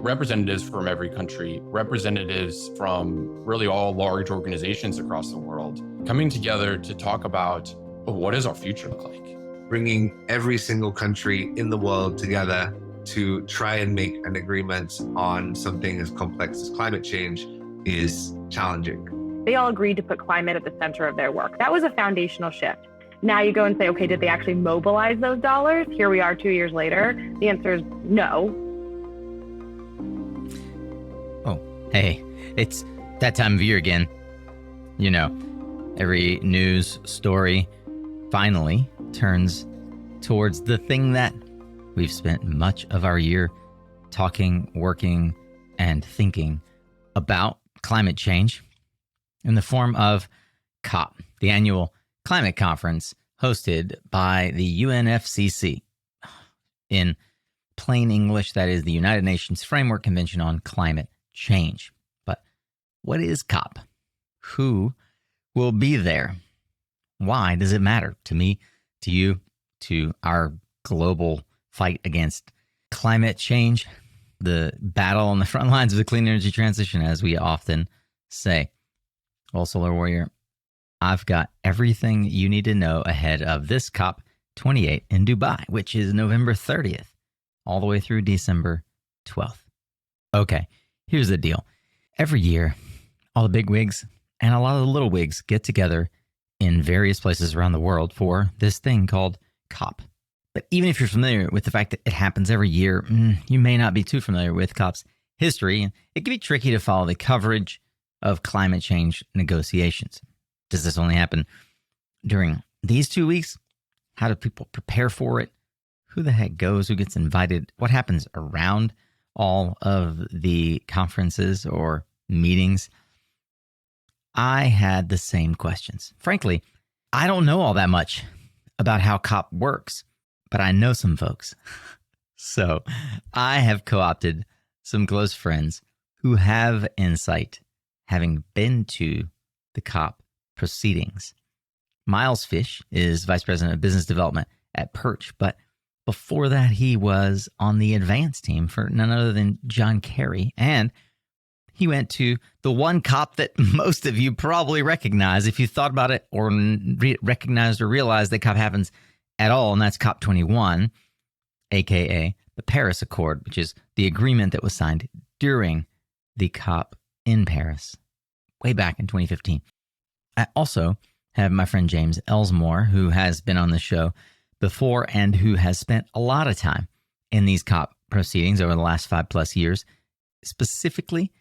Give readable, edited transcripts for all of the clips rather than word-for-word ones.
Representatives from every country, representatives from really all large organizations across the world, coming together to talk about what does our future look like? Bringing every single country in the world together to try and make an agreement on something as complex as climate change is challenging. They all agreed to put climate at the center of their work. That was a foundational shift. Now you go and say, okay, did they actually mobilize those dollars? Here we are 2 years later. The answer is no. Oh, hey, it's that time of year again. You know, every news story finally turns towards the thing that we've spent much of our year talking, working, and thinking about: climate change in the form of COP, the annual climate conference hosted by the UNFCCC. In plain English, that is the United Nations Framework Convention on Climate Change. But what is COP? Who will be there? Why does it matter to me, to you, to our global fight against climate change, the battle on the front lines of the clean energy transition, as we often say? Well, Solar Warrior, I've got everything you need to know ahead of this COP28 in Dubai, which is November 30th, all the way through December 12th. Okay, here's the deal. Every year, all the big wigs and a lot of the little wigs get together in various places around the world for this thing called COP. But even if you're familiar with the fact that it happens every year, you may not be too familiar with COP's history. It can be tricky to follow the coverage of climate change negotiations. Does this only happen during these 2 weeks? How do people prepare for it? Who the heck goes? Who gets invited? What happens around all of the conferences or meetings? I had the same questions. Frankly, I don't know all that much about how COP works, but I know some folks. So I have co-opted some close friends who have insight, having been to the COP proceedings. Myles Fish is Vice President of Business Development at Perch, but before that, he was on the advance team for none other than John Kerry, and he went to the one COP that most of you probably recognize if you thought about it or recognized or realized that COP happens at all, and that's COP21, aka the Paris Accord, which is the agreement that was signed during the COP in Paris way back in 2015. I also have my friend James Ellsmoor, who has been on the show before and who has spent a lot of time in these COP proceedings over the last 5+ years, specifically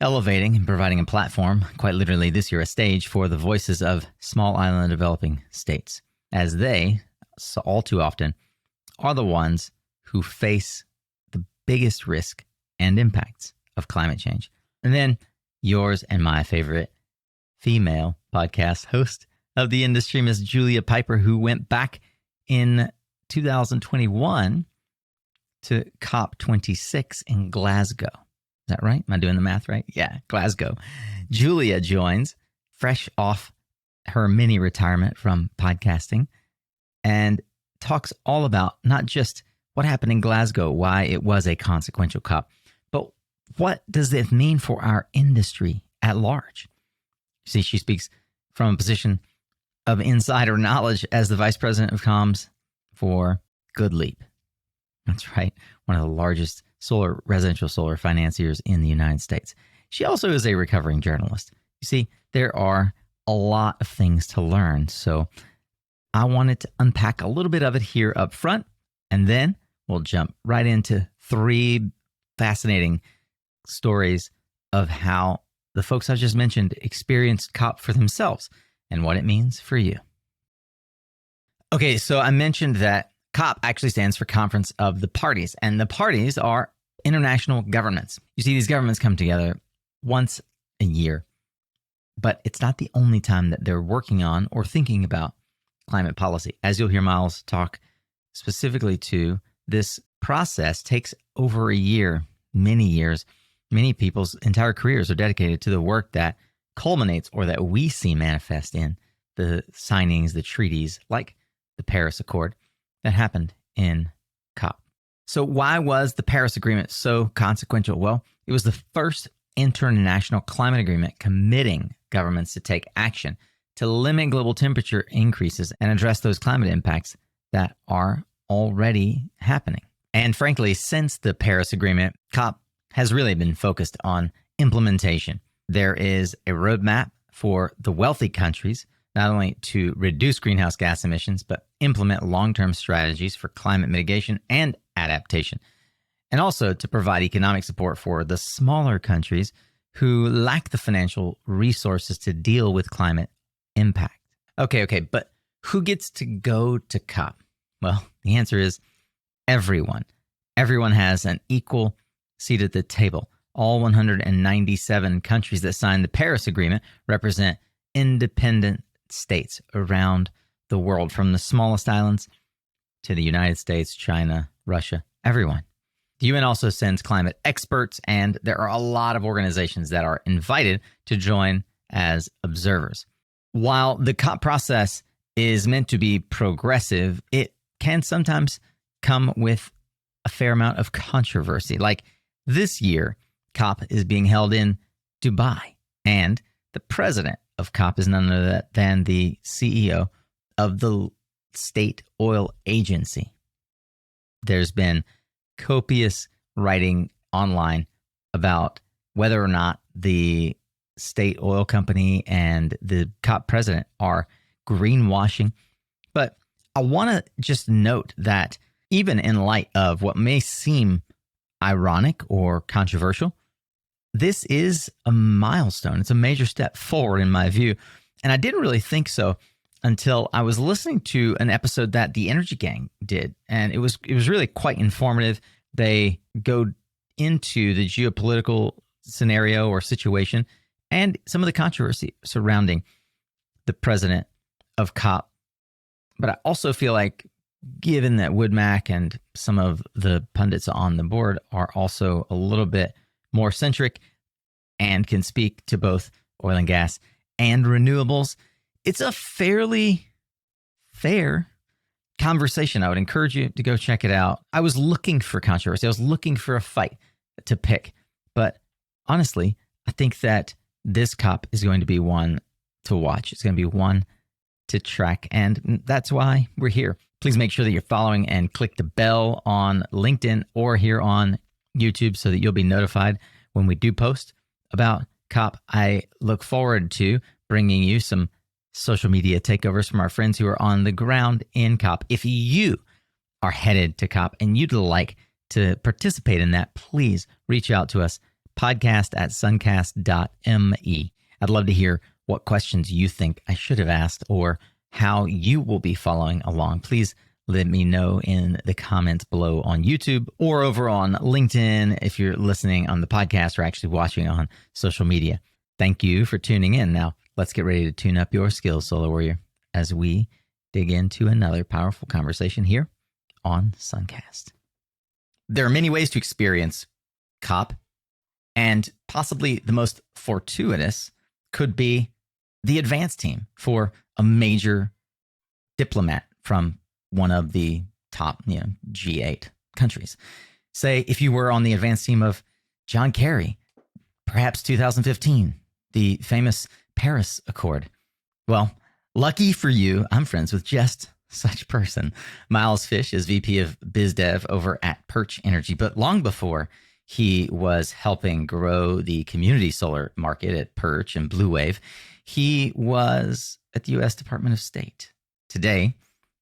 elevating and providing a platform, quite literally this year a stage, for the voices of small island developing states, as they, so all too often, are the ones who face the biggest risk and impacts of climate change. And then yours and my favorite female podcast host of the industry, Miss Julia Pyper, who went back in 2021 to COP26 in Glasgow. Is that right? Am I doing the math right? Yeah, Glasgow. Julia joins fresh off her mini retirement from podcasting and talks all about not just what happened in Glasgow, why it was a consequential COP, but what does this mean for our industry at large? See, she speaks from a position of insider knowledge as the Vice President of Comms for GoodLeap. That's right, one of the largest residential solar financiers in the United States. She also is a recovering journalist. You see, there are a lot of things to learn, so I wanted to unpack a little bit of it here up front, and then we'll jump right into 3 fascinating stories of how the folks I just mentioned experienced COP for themselves and what it means for you. Okay, so I mentioned that COP actually stands for Conference of the Parties, and the parties are international governments. You see, these governments come together once a year, but it's not the only time that they're working on or thinking about climate policy. As you'll hear Myles talk specifically to, this process takes over a year, many years. Many people's entire careers are dedicated to the work that culminates or that we see manifest in the signings, the treaties, like the Paris Accord that happened in COP. So why was the Paris Agreement so consequential? Well, it was the first international climate agreement committing governments to take action to limit global temperature increases and address those climate impacts that are already happening. And frankly, since the Paris Agreement, COP has really been focused on implementation. There is a roadmap for the wealthy countries, not only to reduce greenhouse gas emissions, but implement long-term strategies for climate mitigation and adaptation, and also to provide economic support for the smaller countries who lack the financial resources to deal with climate impact. Okay, but who gets to go to COP? Well, the answer is everyone. Everyone has an equal seat at the table. All 197 countries that signed the Paris Agreement represent independent states around the world, from the smallest islands to the United States, China, Russia, everyone. The UN also sends climate experts, and there are a lot of organizations that are invited to join as observers. While the COP process is meant to be progressive, it can sometimes come with a fair amount of controversy. Like this year, COP is being held in Dubai, and the president of COP is none other than the CEO of the state oil agency. There's been copious writing online about whether or not the state oil company and the COP president are greenwashing. But I want to just note that even in light of what may seem ironic or controversial, this is a milestone. It's a major step forward in my view. And I didn't really think so until I was listening to an episode that the Energy Gang did. And it was really quite informative. They go into the geopolitical scenario or situation and some of the controversy surrounding the president of COP. But I also feel like, given that Woodmac and some of the pundits on the board are also a little bit more centric and can speak to both oil and gas and renewables, it's a fairly fair conversation. I would encourage you to go check it out. I was looking for controversy. I was looking for a fight to pick. But honestly, I think that this COP is going to be one to watch. It's going to be one to track. And that's why we're here. Please make sure that you're following and click the bell on LinkedIn or here on YouTube so that you'll be notified when we do post about COP. I look forward to bringing you some social media takeovers from our friends who are on the ground in COP. If you are headed to COP and you'd like to participate in that, please reach out to us, podcast@suncast.me. I'd love to hear what questions you think I should have asked or how you will be following along. Please let me know in the comments below on YouTube or over on LinkedIn if you're listening on the podcast or actually watching on social media. Thank you for tuning in. Now, let's get ready to tune up your skills, Solar Warrior, as we dig into another powerful conversation here on SunCast. There are many ways to experience COP, and possibly the most fortuitous could be the advance team for a major diplomat from one of the top, G8 countries. Say if you were on the advance team of John Kerry, perhaps 2015, the famous Paris Accord. Well, lucky for you, I'm friends with just such person. Myles Fish is VP of Biz Dev over at Perch Energy, but long before he was helping grow the community solar market at Perch and Blue Wave, he was at the U.S. Department of State. Today,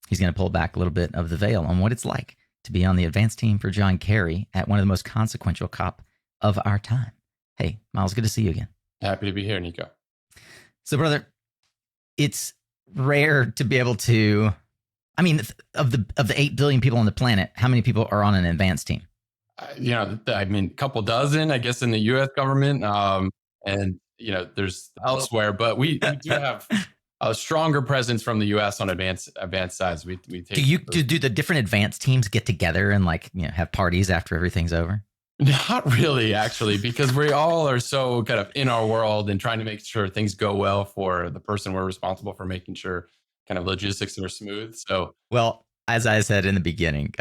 he's going to pull back a little bit of the veil on what it's like to be on the advance team for John Kerry at one of the most consequential COP of our time. Hey, Myles, good to see you again. Happy to be here, Nico. So, brother, it's rare to be able to, of the 8 billion people on the planet, how many people are on an advance team? A couple dozen, I guess, in the U.S. government. And there's elsewhere, but we do have a stronger presence from the U.S. on advanced sides. We take. Do the different advanced teams get together and have parties after everything's over? Not really, actually, because we all are so kind of in our world and trying to make sure things go well for the person we're responsible for making sure kind of logistics are smooth. So, well, as I said in the beginning,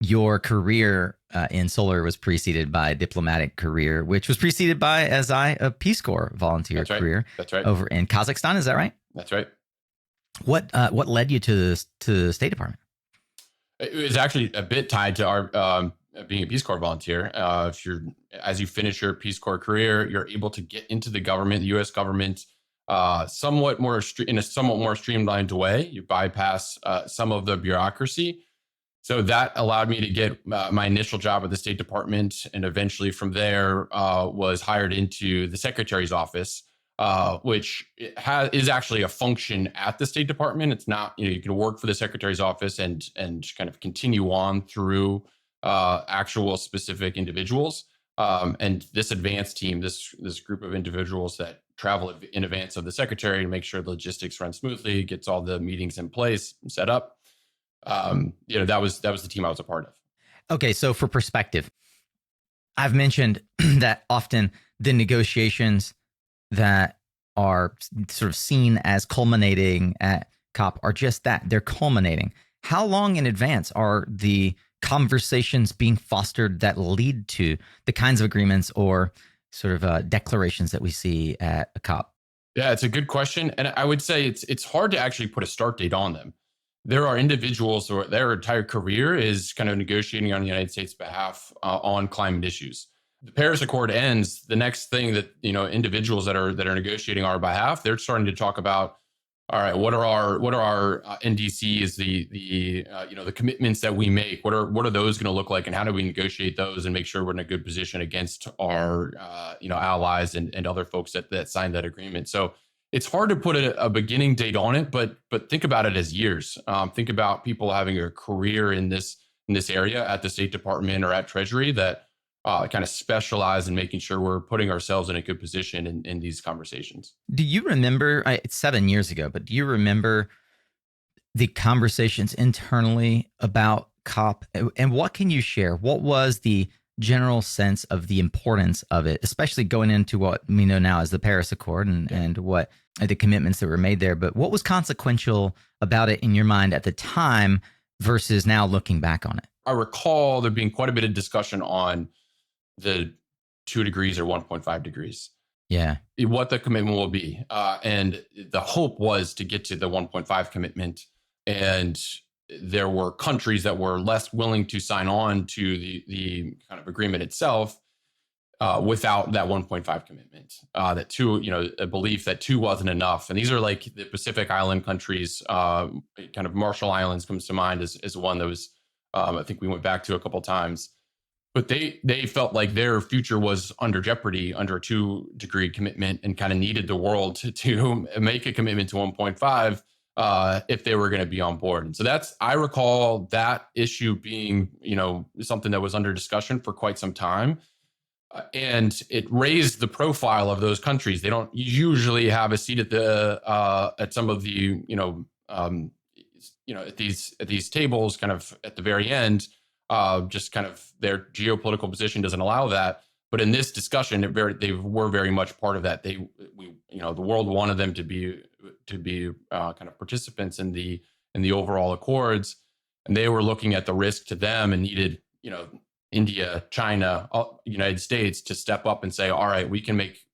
your career in solar was preceded by a diplomatic career, which was preceded by, as a Peace Corps volunteer career. That's right. Over in Kazakhstan. Is that right? That's right. What led you to the State Department? It was actually a bit tied to our being a Peace Corps volunteer. As you finish your Peace Corps career, you're able to get into the government, the U.S. government, in a somewhat more streamlined way. You bypass some of the bureaucracy. So that allowed me to get my initial job at the State Department, and eventually from there was hired into the Secretary's office, which is actually a function at the State Department. It's not, you can work for the Secretary's office and kind of continue on through actual specific individuals. And this advanced team, this group of individuals that travel in advance of the Secretary to make sure the logistics run smoothly, gets all the meetings in place and set up. That was the team I was a part of. Okay, so for perspective, I've mentioned that often the negotiations that are sort of seen as culminating at COP are just that, they're culminating. How long in advance are the conversations being fostered that lead to the kinds of agreements or sort of declarations that we see at a COP? Yeah, it's a good question. And I would say it's hard to actually put a start date on them. There are individuals who their entire career is kind of negotiating on the United States' behalf on climate issues. The Paris Accord ends. The next thing that individuals that are negotiating on our behalf, they're starting to talk about. All right, what are our NDCs? The commitments that we make. What are those going to look like, and how do we negotiate those and make sure we're in a good position against our allies and other folks that signed that agreement? So it's hard to put a beginning date on it, but think about it as years. Think about people having a career in this area at the State Department or at Treasury that kind of specialize in making sure we're putting ourselves in a good position in these conversations. Do you remember, it's 7 years ago, but do you remember the conversations internally about COP? And what can you share? What was the general sense of the importance of it, especially going into what we know now as the Paris Accord and what the commitments that were made there? But what was consequential about it in your mind at the time versus now looking back on it? I recall there being quite a bit of discussion on the 2 degrees or 1.5 degrees. Yeah. What the commitment will be. And the hope was to get to the 1.5 commitment. And there were countries that were less willing to sign on to the kind of agreement itself without that 1.5 commitment. That 2, a belief that 2 wasn't enough. And these are like the Pacific Island countries. Kind of Marshall Islands comes to mind as one that was, I think we went back to a couple times. But they felt like their future was under jeopardy under a 2-degree commitment, and kind of needed the world to make a commitment to 1.5 if they were going to be on board. And so I recall that issue being, something that was under discussion for quite some time. And it raised the profile of those countries. They don't usually have a seat at some of the, at these tables, kind of at the very end. Just kind of their geopolitical position doesn't allow that. But in this discussion, they were very much part of that. The world wanted them to be kind of participants in the overall accords, and they were looking at the risk to them and needed India, China, United States to step up and say, all right, we can make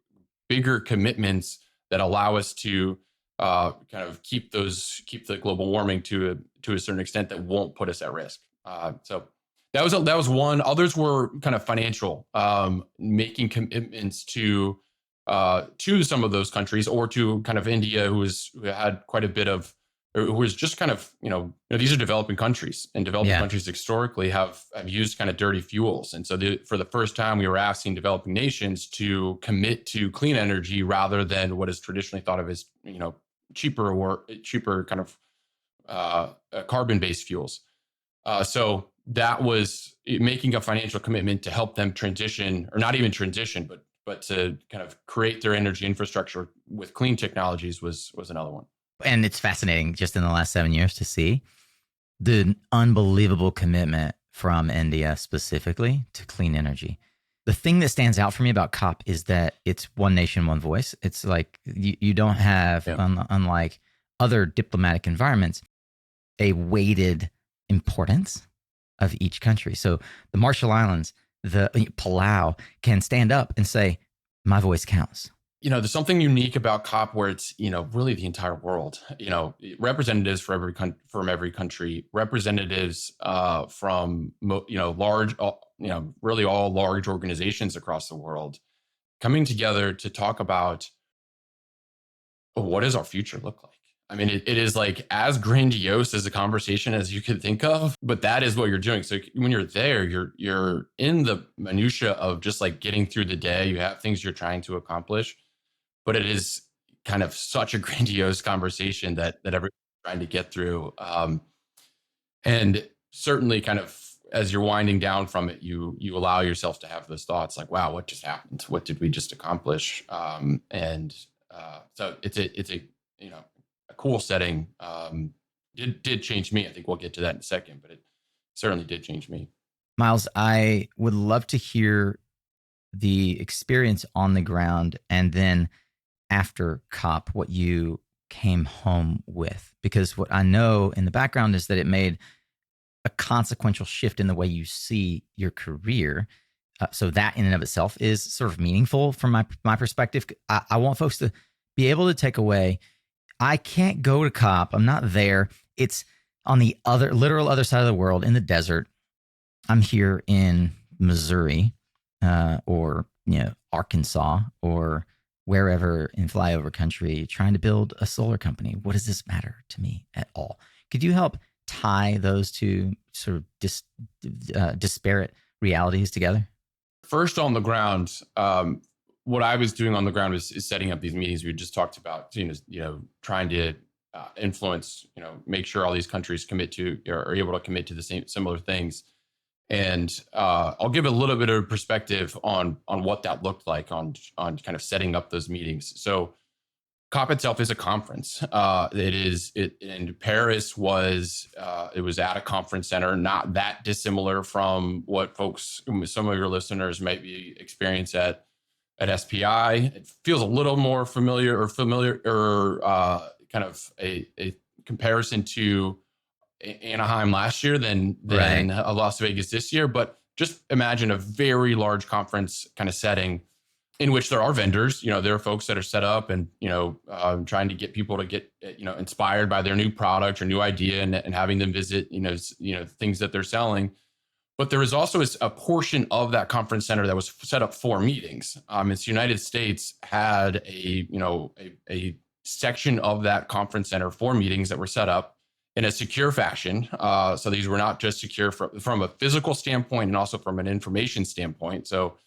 bigger commitments that allow us to kind of keep the global warming to a certain extent that won't put us at risk. So that was one. Others were kind of financial, making commitments to some of those countries, or to kind of India, who had quite a bit of, who was just kind of, these are developing countries, and developing countries historically have used kind of dirty fuels. And so for the first time, we were asking developing nations to commit to clean energy rather than what is traditionally thought of as, cheaper kind of carbon-based fuels. So that was making a financial commitment to help them transition, or not even transition, but to kind of create their energy infrastructure with clean technologies was another one. And it's fascinating just in the last 7 years to see the unbelievable commitment from India specifically to clean energy. The thing that stands out for me about COP is that it's one nation, one voice. It's like you don't have, unlike other diplomatic environments, a weighted importance of each country. So the Marshall Islands, the Palau can stand up and say, my voice counts. There's something unique about COP where it's, really the entire world, representatives from every country, representatives from, large, really all large organizations across the world coming together to talk about what does our future look like? I mean, it is like as grandiose as a conversation as you could think of, but that is what you're doing. So when you're there, you're in the minutia of just like getting through the day. You have things you're trying to accomplish, but it is kind of such a grandiose conversation that everyone's trying to get through. And certainly kind of as you're winding down from it, you allow yourself to have those thoughts like, wow, what just happened? What did we just accomplish? So it's a cool setting. Did change me. I think we'll get to that in a second, but it certainly did change me. Myles, I would love to hear the experience on the ground and then after COP, what you came home with, because what I know in the background is that it made a consequential shift in the way you see your career. So that in and of itself is sort of meaningful from my perspective. I want folks to be able to take away, I can't go to COP. I'm not there. It's on the literal other side of the world in the desert. I'm here in Missouri or Arkansas or wherever in flyover country trying to build a solar company. What does this matter to me at all? Could you help tie those two sort of disparate realities together? First on the ground, what I was doing on the ground is setting up these meetings we just talked about, trying to influence, make sure all these countries commit to or are able to commit to the similar things. And I'll give a little bit of perspective on what that looked like on kind of setting up those meetings. So COP itself is a conference. And Paris was at a conference center, not that dissimilar from what some of your listeners might be experienced at SPI. It feels a little more familiar or kind of a comparison to Anaheim last year than Las Vegas this year. But just imagine a very large conference kind of setting in which there are vendors, there are folks that are set up and, trying to get people to get, inspired by their new product or new idea and having them visit, things that they're selling. But there is also a portion of that conference center that was set up for meetings. It's the United States had a section of that conference center for meetings that were set up in a secure fashion. So these were not just secure from a physical standpoint and also from an information standpoint. So,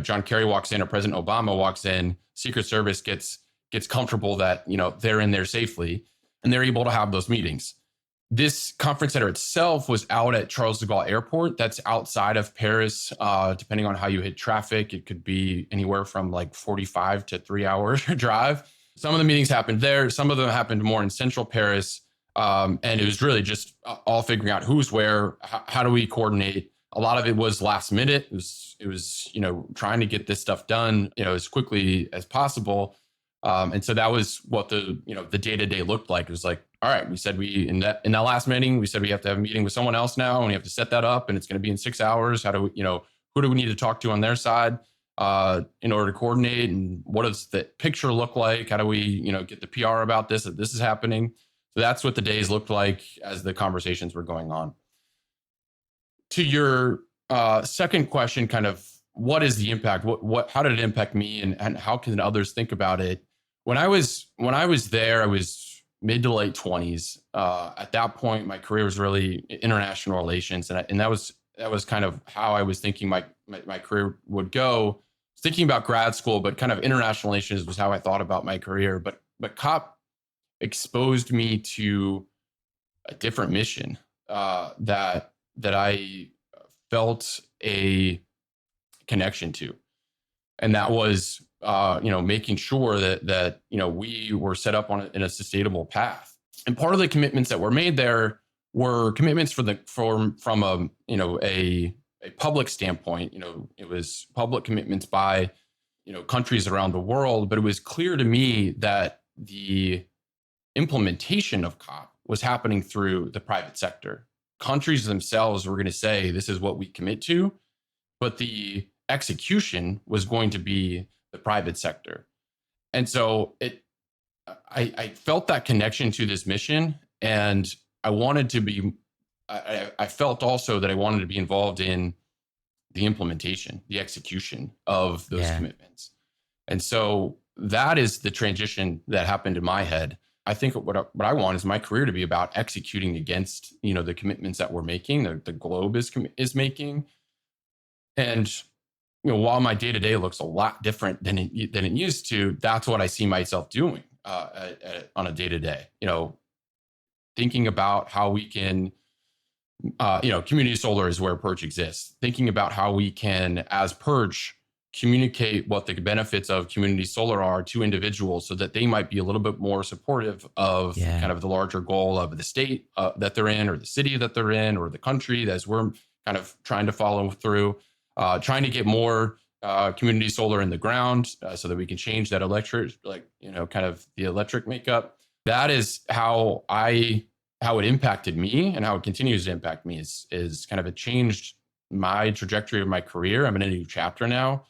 John Kerry walks in or President Obama walks in, Secret Service gets comfortable that, they're in there safely and they're able to have those meetings. This conference center itself was out at Charles de Gaulle Airport. That's outside of Paris. Depending on how you hit traffic, it could be anywhere from like 45 to 3 hour drive. Some of the meetings happened there. Some of them happened more in central Paris. And it was really just all figuring out who's where, how do we coordinate. A lot of it was last minute. It was trying to get this stuff done, as quickly as possible. And so that was what the day-to-day looked like. It was like, all right, we said in that last meeting, we said we have to have a meeting with someone else now and we have to set that up and it's going to be in 6 hours. How do we, who do we need to talk to on their side in order to coordinate, and what does the picture look like? How do we, get the PR about this, that this is happening? So that's what the days looked like as the conversations were going on. To your second question, kind of what is the impact? How did it impact me, and how can others think about it? When I was there, I was mid to late 20s. At that point, my career was really international relations, and that was kind of how I was thinking my career would go. Thinking about grad school, but kind of international relations was how I thought about my career. But COP exposed me to a different mission that I felt a connection to. And that was, making sure that we were set up in a sustainable path. And part of the commitments that were made there were commitments from a public standpoint. It was public commitments by, countries around the world, but it was clear to me that the implementation of COP was happening through the private sector. countries themselves were going to say, this is what we commit to, but the execution was going to be the private sector. And so I felt that connection to this mission, and I wanted to be, I felt also that I wanted to be involved in the implementation, the execution of those commitments. And so that is the transition that happened in my head. I think what I want is my career to be about executing against, the commitments that we're making, the globe is making. And, while my day-to-day looks a lot different than it used to, that's what I see myself doing on a day-to-day, thinking about how we can, community solar is where Perch exists. Thinking about how we can, as Perch, communicate what the benefits of community solar are to individuals so that they might be a little bit more supportive of kind of the larger goal of the state that they're in, or the city that they're in, or the country as we're kind of trying to follow through, trying to get more community solar in the ground so that we can change that kind of the electric makeup. That is how it impacted me, and how it continues to impact me is kind of it changed my trajectory of my career. I'm in a new chapter now.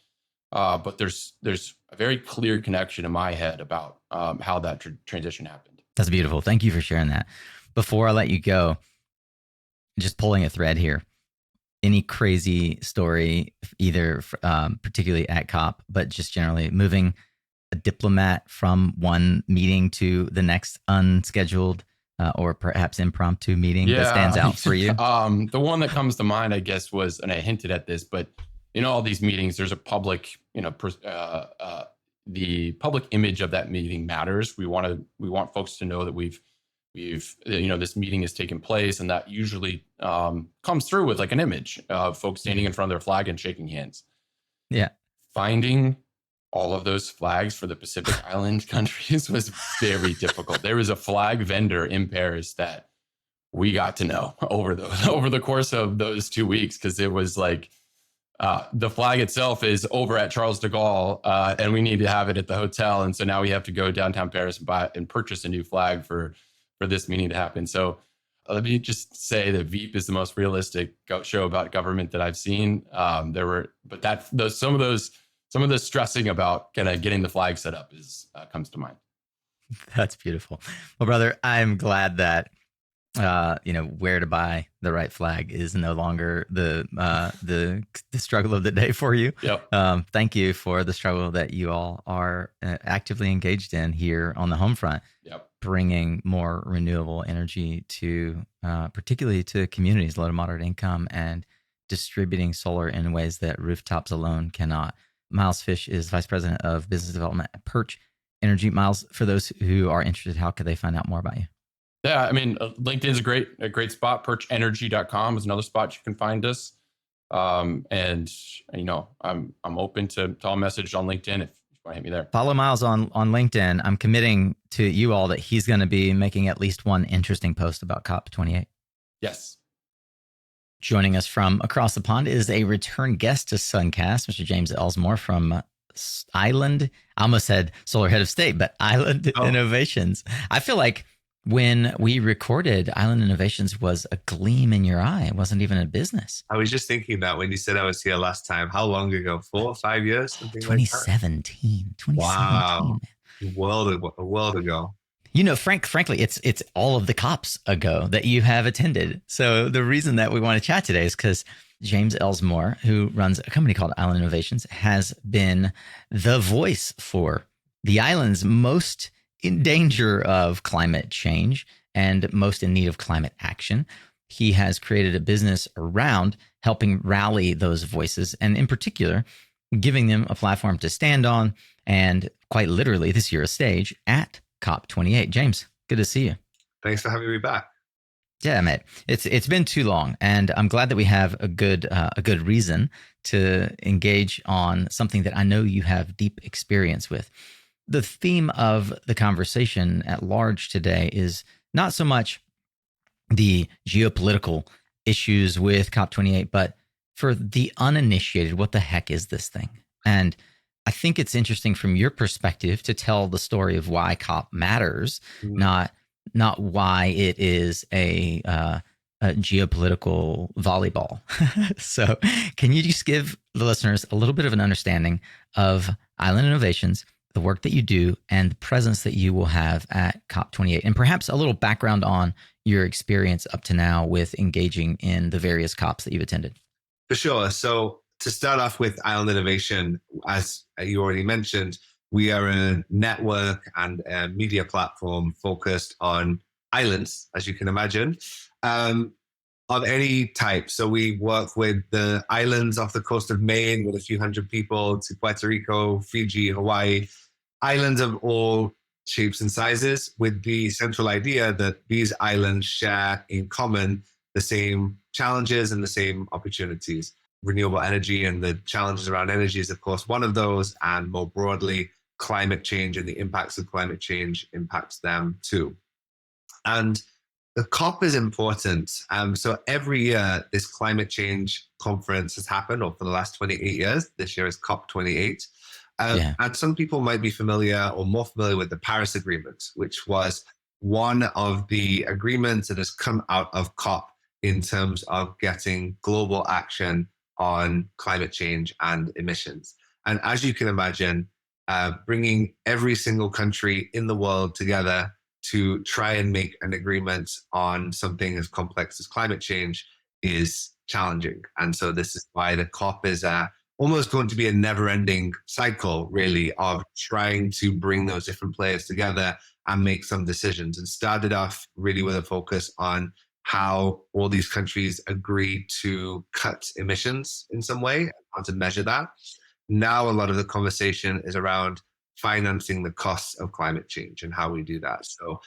But there's a very clear connection in my head about how that transition happened. That's beautiful. Thank you for sharing that. Before I let you go, just pulling a thread here. Any crazy story, either particularly at COP, but just generally moving a diplomat from one meeting to the next unscheduled or perhaps impromptu meeting that stands out for you? The one that comes to mind, I guess, was, and I hinted at this, but in all these meetings, there's a public, the public image of that meeting matters. We want folks to know that we've this meeting has taken place, and that usually comes through with like an image of folks standing in front of their flag and shaking hands. Yeah. Finding all of those flags for the Pacific Island countries was very difficult. There was a flag vendor in Paris that we got to know over the course of those 2 weeks, because it was like, the flag itself is over at Charles de Gaulle, and we need to have it at the hotel. And so now we have to go downtown Paris and buy and purchase a new flag for this meeting to happen. So let me just say that Veep is the most realistic show about government that I've seen. Some of the stressing about kind of getting the flag set up comes to mind. That's beautiful. Well, brother, I'm glad that where to buy the right flag is no longer the struggle of the day for you. Yep. Thank you for the struggle that you all are actively engaged in here on the home front. Yep. Bringing more renewable energy to particularly to communities low to moderate income, and distributing solar in ways that rooftops alone cannot. Myles Fish is Vice President of Business Development at Perch Energy. Myles, for those who are interested, how could they find out more about you? Yeah, I mean, LinkedIn's a great spot. PerchEnergy.com is another spot you can find us. And I'm open to all message on LinkedIn if you want to hit me there. Follow Myles on LinkedIn. I'm committing to you all that he's going to be making at least one interesting post about COP28. Yes. Joining us from across the pond is a return guest to SunCast, Mr. James Ellsmoor from Island. I almost said Solar Head of State, but Island Innovations. I feel like when we recorded, Island Innovations was a gleam in your eye. It wasn't even a business. I was just thinking that when you said I was here last time, how long ago? 4 or 5 years? Something 2017. Like that? Wow. A world ago. Frankly, it's all of the COPs ago that you have attended. So the reason that we want to chat today is because James Ellsmoor, who runs a company called Island Innovations, has been the voice for the islands most in danger of climate change and most in need of climate action. He has created a business around helping rally those voices, and in particular, giving them a platform to stand on, and quite literally this year a stage at COP28. James, good to see you. Thanks for having me back. Yeah, mate. It's been too long, and I'm glad that we have a good reason to engage on something that I know you have deep experience with. The theme of the conversation at large today is not so much the geopolitical issues with COP28, but for the uninitiated, what the heck is this thing? And I think it's interesting from your perspective to tell the story of why COP matters, not why it is a geopolitical volleyball. So, can you just give the listeners a little bit of an understanding of Island Innovations, the work that you do, and the presence that you will have at COP28, and perhaps a little background on your experience up to now with engaging in the various COPs that you've attended? For sure. So to start off with Island Innovation, as you already mentioned, we are a network and a media platform focused on islands, as you can imagine, of any type. So we work with the islands off the coast of Maine with a few hundred people to Puerto Rico, Fiji, Hawaii, islands of all shapes and sizes, with the central idea that these islands share in common the same challenges and the same opportunities. Renewable energy and the challenges around energy is, of course, one of those. And more broadly, climate change and the impacts of climate change impacts them too. And the COP is important. So every year, this climate change conference has happened, or for the last 28 years. This year is COP28. And some people might be familiar or more familiar with the Paris Agreement, which was one of the agreements that has come out of COP in terms of getting global action on climate change and emissions. And as you can imagine, bringing every single country in the world together to try and make an agreement on something as complex as climate change is challenging. And so this is why the COP is almost going to be a never-ending cycle, really, of trying to bring those different players together and make some decisions. And started off really with a focus on how all these countries agree to cut emissions in some way, how to measure that. Now, a lot of the conversation is around financing the costs of climate change and how we do that. So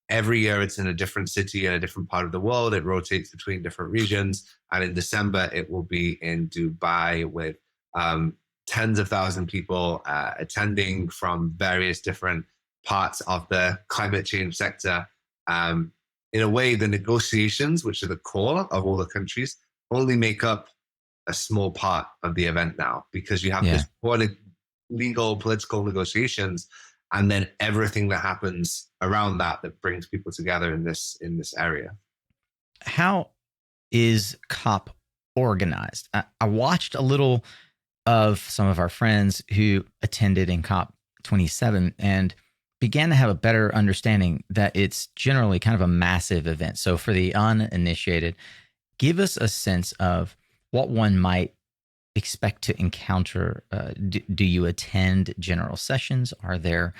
every year it's in a different city in a different part of the world. It rotates between different regions. And in December, it will be in Dubai with tens of thousands of people attending from various different parts of the climate change sector. In a way, the negotiations, which are the core of all the countries, only make up a small part of the event now, because you have this legal, political negotiations, and then everything that happens around that brings people together in this area. How is COP organized? I watched a little of some of our friends who attended in COP27 and began to have a better understanding that it's generally kind of a massive event. So for the uninitiated, give us a sense of what one might expect to encounter. Do you attend general sessions? Are there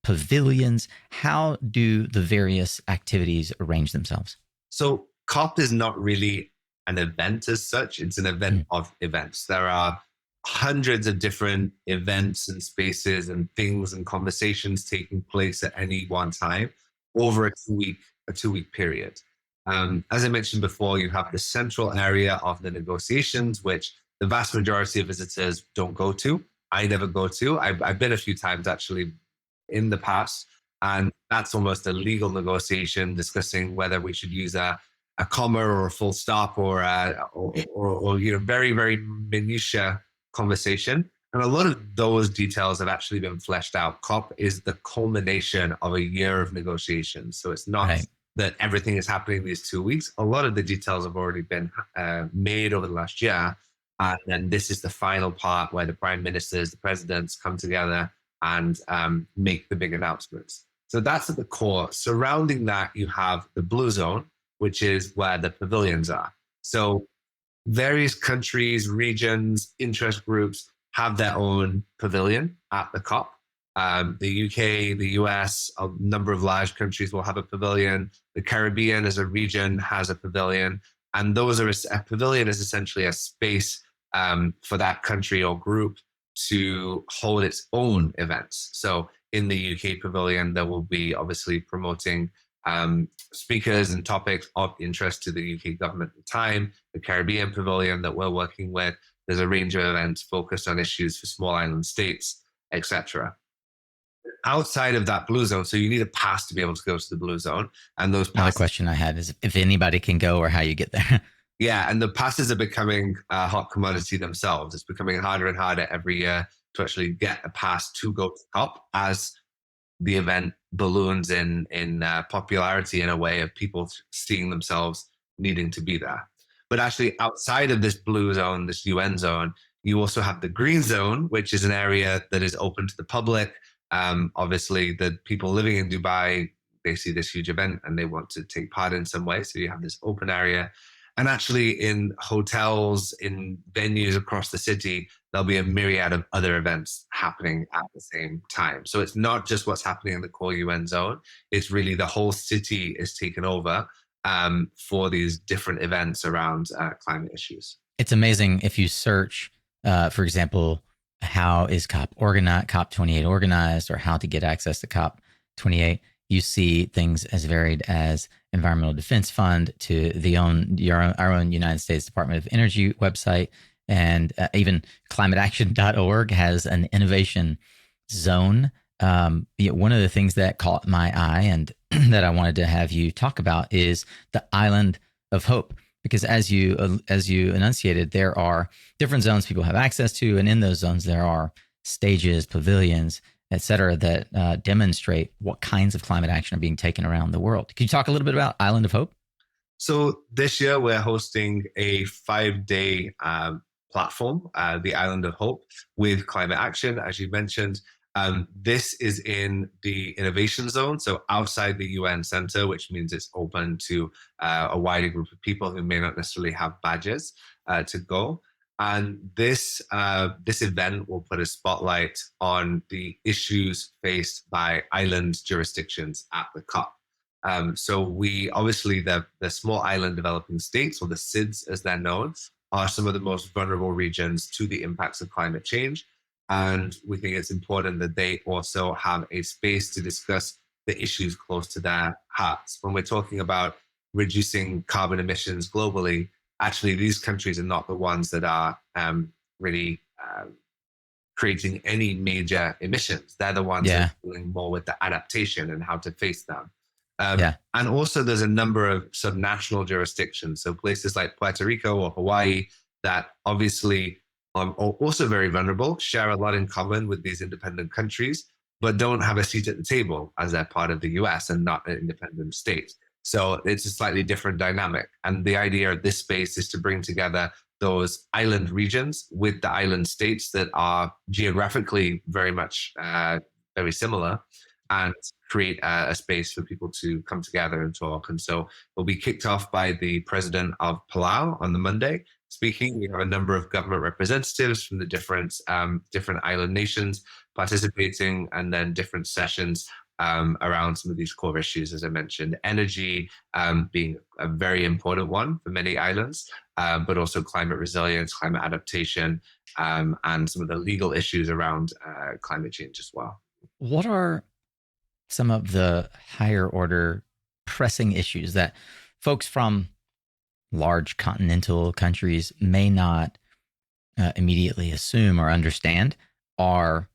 pavilions? How do the various activities arrange themselves? So COP is not really an event as such. It's an event of events. There are hundreds of different events and spaces and things and conversations taking place at any one time over a two-week period. As I mentioned before, you have the central area of the negotiations, which the vast majority of visitors don't go to. I never go to. I've been a few times actually in the past, and that's almost a legal negotiation discussing whether we should use a comma or a full stop or very, very minutiae conversation. And a lot of those details have actually been fleshed out. COP is the culmination of a year of negotiations. So it's not that everything is happening these 2 weeks. A lot of the details have already been made over the last year. And then this is the final part where the prime ministers, the presidents come together and make the big announcements. So that's at the core. Surrounding that, you have the blue zone, which is where the pavilions are. So various countries, regions, interest groups have their own pavilion at the COP. The UK, the US, a number of large countries will have a pavilion. The Caribbean as a region has a pavilion. And a pavilion is essentially a space for that country or group to hold its own events. So in the UK pavilion, there will be obviously promoting speakers and topics of interest to the UK government at the time. The Caribbean pavilion that we're working with, there's a range of events focused on issues for small island states, etc. Outside of that blue zone, so you need a pass to be able to go to the blue zone. And those passes, another question I had is if anybody can go or how you get there. Yeah, and the passes are becoming a hot commodity themselves. It's becoming harder and harder every year to actually get a pass to go to COP as the event balloons in popularity in a way of people seeing themselves needing to be there. But actually outside of this blue zone, this UN zone, you also have the green zone, which is an area that is open to the public. Obviously, the people living in Dubai, they see this huge event and they want to take part in some way. So you have this open area. And actually in hotels, in venues across the city, there'll be a myriad of other events happening at the same time. So it's not just what's happening in the core UN zone. It's really the whole city is taken over for these different events around climate issues. It's amazing if you search, for example, how is COP28 organized, or how to get access to COP28. You see things as varied as Environmental Defense Fund to our own United States Department of Energy website, and even climateaction.org has an innovation zone. One of the things that caught my eye and that I wanted to have you talk about is the Island of Hope, because as you enunciated, there are different zones people have access to, and in those zones there are stages, pavilions, et cetera, that demonstrate what kinds of climate action are being taken around the world. Can you talk a little bit about Island of Hope? So this year we're hosting a 5-day platform, the Island of Hope, with climate action, as you mentioned. This is in the innovation zone, so outside the UN center, which means it's open to a wider group of people who may not necessarily have badges to go. And this event will put a spotlight on the issues faced by island jurisdictions at the COP. So we obviously, the small island developing states, or the SIDS as they're known, are some of the most vulnerable regions to the impacts of climate change. And we think it's important that they also have a space to discuss the issues close to their hearts. When we're talking about reducing carbon emissions globally, actually, these countries are not the ones that are really creating any major emissions. They're the ones that are dealing more with the adaptation and how to face them. And also, there's a number of subnational jurisdictions, so places like Puerto Rico or Hawaii, that obviously are also very vulnerable, share a lot in common with these independent countries, but don't have a seat at the table as they're part of the US and not an independent state. So it's a slightly different dynamic. And the idea of this space is to bring together those island regions with the island states that are geographically very much very similar, and create a space for people to come together and talk. And so we'll be kicked off by the president of Palau on the Monday speaking. We have a number of government representatives from the different island nations participating, and then different sessions around some of these core issues, as I mentioned, energy being a very important one for many islands, but also climate resilience, climate adaptation, and some of the legal issues around climate change as well. What are some of the higher order pressing issues that folks from large continental countries may not immediately assume or understand are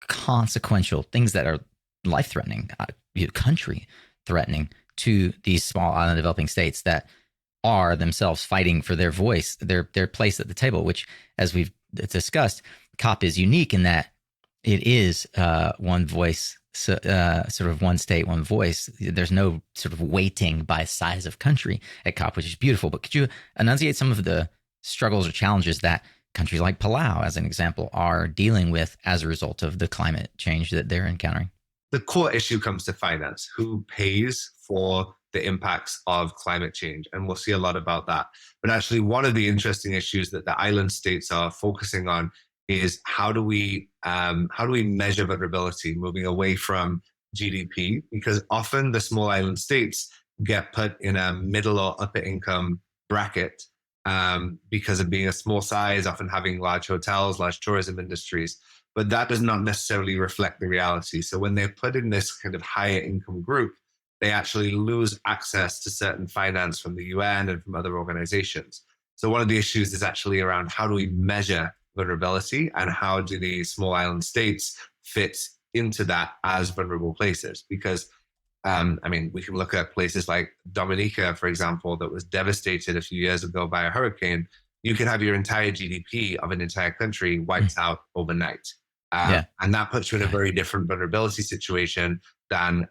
consequential, things that are life-threatening, country-threatening to these small island developing states that are themselves fighting for their voice, their place at the table, which, as we've discussed, COP is unique in that it is one voice, sort of one state, one voice. There's no sort of weighting by size of country at COP, which is beautiful. But could you enunciate some of the struggles or challenges that countries like Palau, as an example, are dealing with as a result of the climate change that they're encountering? The core issue comes to finance. Who pays for the impacts of climate change? And we'll see a lot about that. But actually, one of the interesting issues that the island states are focusing on is how do we measure vulnerability, moving away from GDP? Because often the small island states get put in a middle or upper income bracket because of being a small size, often having large hotels, large tourism industries. But that does not necessarily reflect the reality. So when they're put in this kind of higher income group, they actually lose access to certain finance from the UN and from other organizations. So one of the issues is actually around how do we measure vulnerability, and how do these small island states fit into that as vulnerable places? Because, we can look at places like Dominica, for example, that was devastated a few years ago by a hurricane. You could have your entire GDP of an entire country wiped out overnight. And that puts you in a very different vulnerability situation than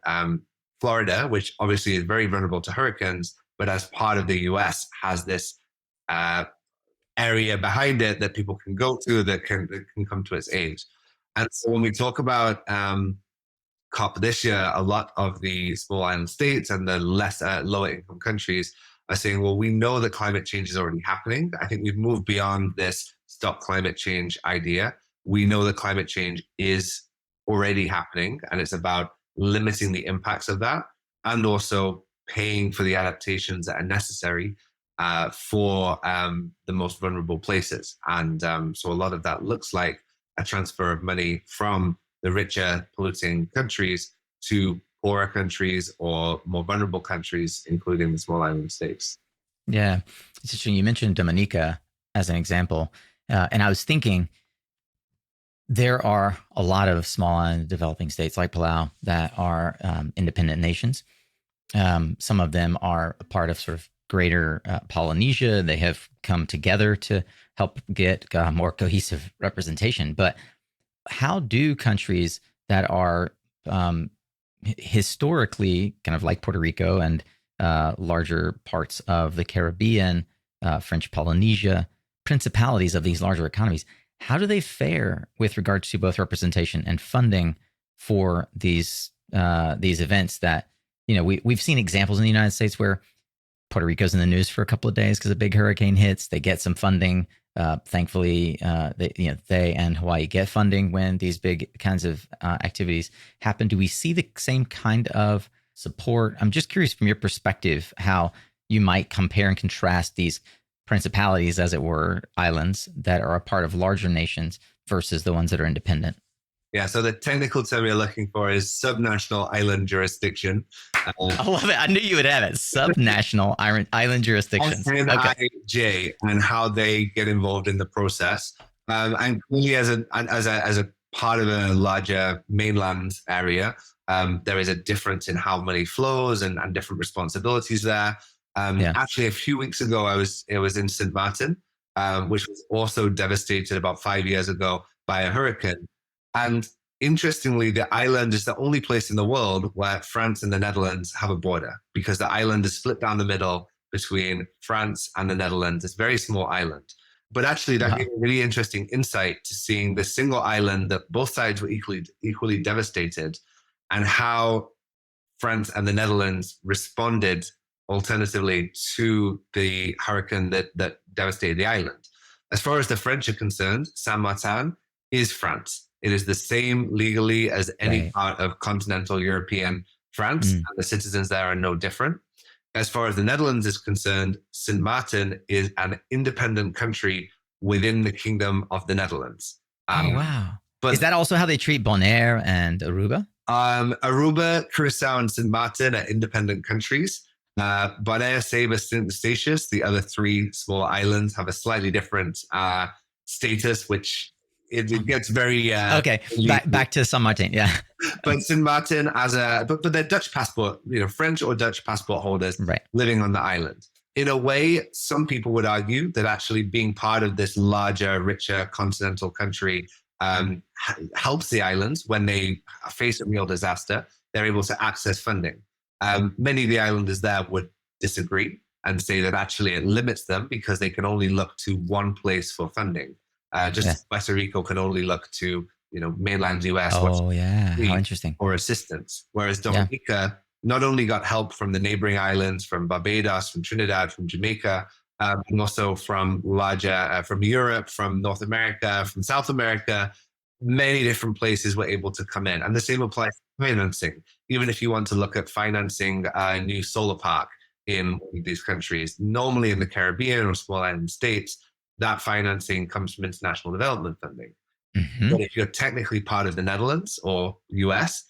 Florida, which obviously is very vulnerable to hurricanes, but as part of the US has this area behind it that people can go to that can come to its aid. And so when we talk about COP this year, a lot of the small island states and the less lower income countries are saying, well, we know that climate change is already happening. I think we've moved beyond this stop climate change idea. We know that climate change is already happening, and it's about limiting the impacts of that and also paying for the adaptations that are necessary for the most vulnerable places. And so a lot of that looks like a transfer of money from the richer polluting countries to poorer countries or more vulnerable countries, including the small island states. Yeah, it's interesting. You mentioned Dominica as an example, and I was thinking there are a lot of small island developing states like Palau that are independent nations. Some of them are a part of sort of greater Polynesia. They have come together to help get more cohesive representation. But how do countries that are historically kind of like Puerto Rico and larger parts of the Caribbean, French Polynesia, principalities of these larger economies, how do they fare with regard to both representation and funding for these events that, you know, we've seen examples in the United States where Puerto Rico's in the news for a couple of days because a big hurricane hits. They get some funding. Thankfully, they and Hawaii get funding when these big kinds of activities happen. Do we see the same kind of support? I'm just curious from your perspective how you might compare and contrast these principalities, as it were, islands that are a part of larger nations versus the ones that are independent. Yeah, so the technical term you're looking for is subnational island jurisdiction. I love it. I knew you would have it. Subnational island jurisdictions. SNIJ, and how they get involved in the process. And clearly, as a part of a larger mainland area, there is a difference in how money flows and different responsibilities there. Actually, a few weeks ago, it was in St. Martin, which was also devastated about 5 years ago by a hurricane. And interestingly, the island is the only place in the world where France and the Netherlands have a border, because the island is split down the middle between France and the Netherlands. It's a very small island. But actually, that gave a really interesting insight to seeing the single island that both sides were equally devastated, and how France and the Netherlands responded alternatively to the hurricane that devastated the island. As far as the French are concerned, Saint Martin is France. It is the same legally as any part of continental European France, and the citizens there are no different. As far as the Netherlands is concerned, St. Martin is an independent country within the Kingdom of the Netherlands. Wow. But is that also how they treat Bonaire and Aruba? Aruba, Curacao, and St. Martin are independent countries. Bonaire, Saba, St. Eustatius, the other three small islands, have a slightly different status, which it gets very back to Saint Martin, But Saint Martin but they're Dutch passport, French or Dutch passport holders living on the island. In a way, some people would argue that actually being part of this larger, richer continental country helps the islands when they face a real disaster. They're able to access funding. Many of the islanders there would disagree and say that actually it limits them because they can only look to one place for funding. Puerto Rico can only look to mainland US. How interesting. For assistance, whereas Dominica not only got help from the neighboring islands, from Barbados, from Trinidad, from Jamaica, and also from from Europe, from North America, from South America. Many different places were able to come in, and the same applies to financing. Even if you want to look at financing a new solar park in one of these countries, normally in the Caribbean or small island states, that financing comes from international development funding. But if you're technically part of the Netherlands or US,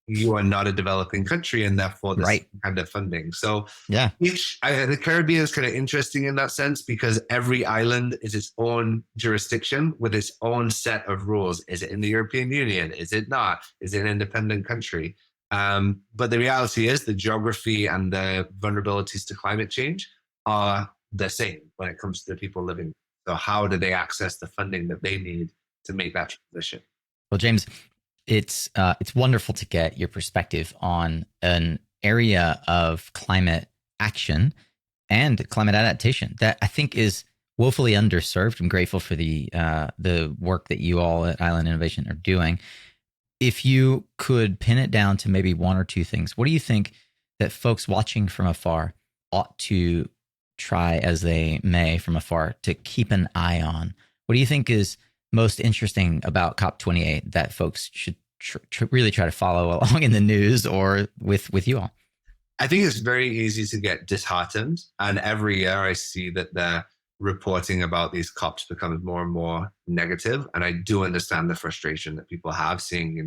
you are not a developing country, and therefore the same kind of funding. So the Caribbean is kind of interesting in that sense, because every island is its own jurisdiction with its own set of rules. Is it in the European Union? Is it not? Is it an independent country? But the reality is the geography and the vulnerabilities to climate change are the same when it comes to the people living. So how do they access the funding that they need to make that transition? Well, James, it's wonderful to get your perspective on an area of climate action and climate adaptation that I think is woefully underserved. I'm grateful for the work that you all at Island Innovation are doing. If you could pin it down to maybe one or two things, what do you think that folks watching from afar ought to try as they may from afar to keep an eye on? What do you think is most interesting about COP28 that folks should really try to follow along in the news or with you all? I think it's very easy to get disheartened. And every year I see that the reporting about these COPs becomes more and more negative. And I do understand the frustration that people have seeing,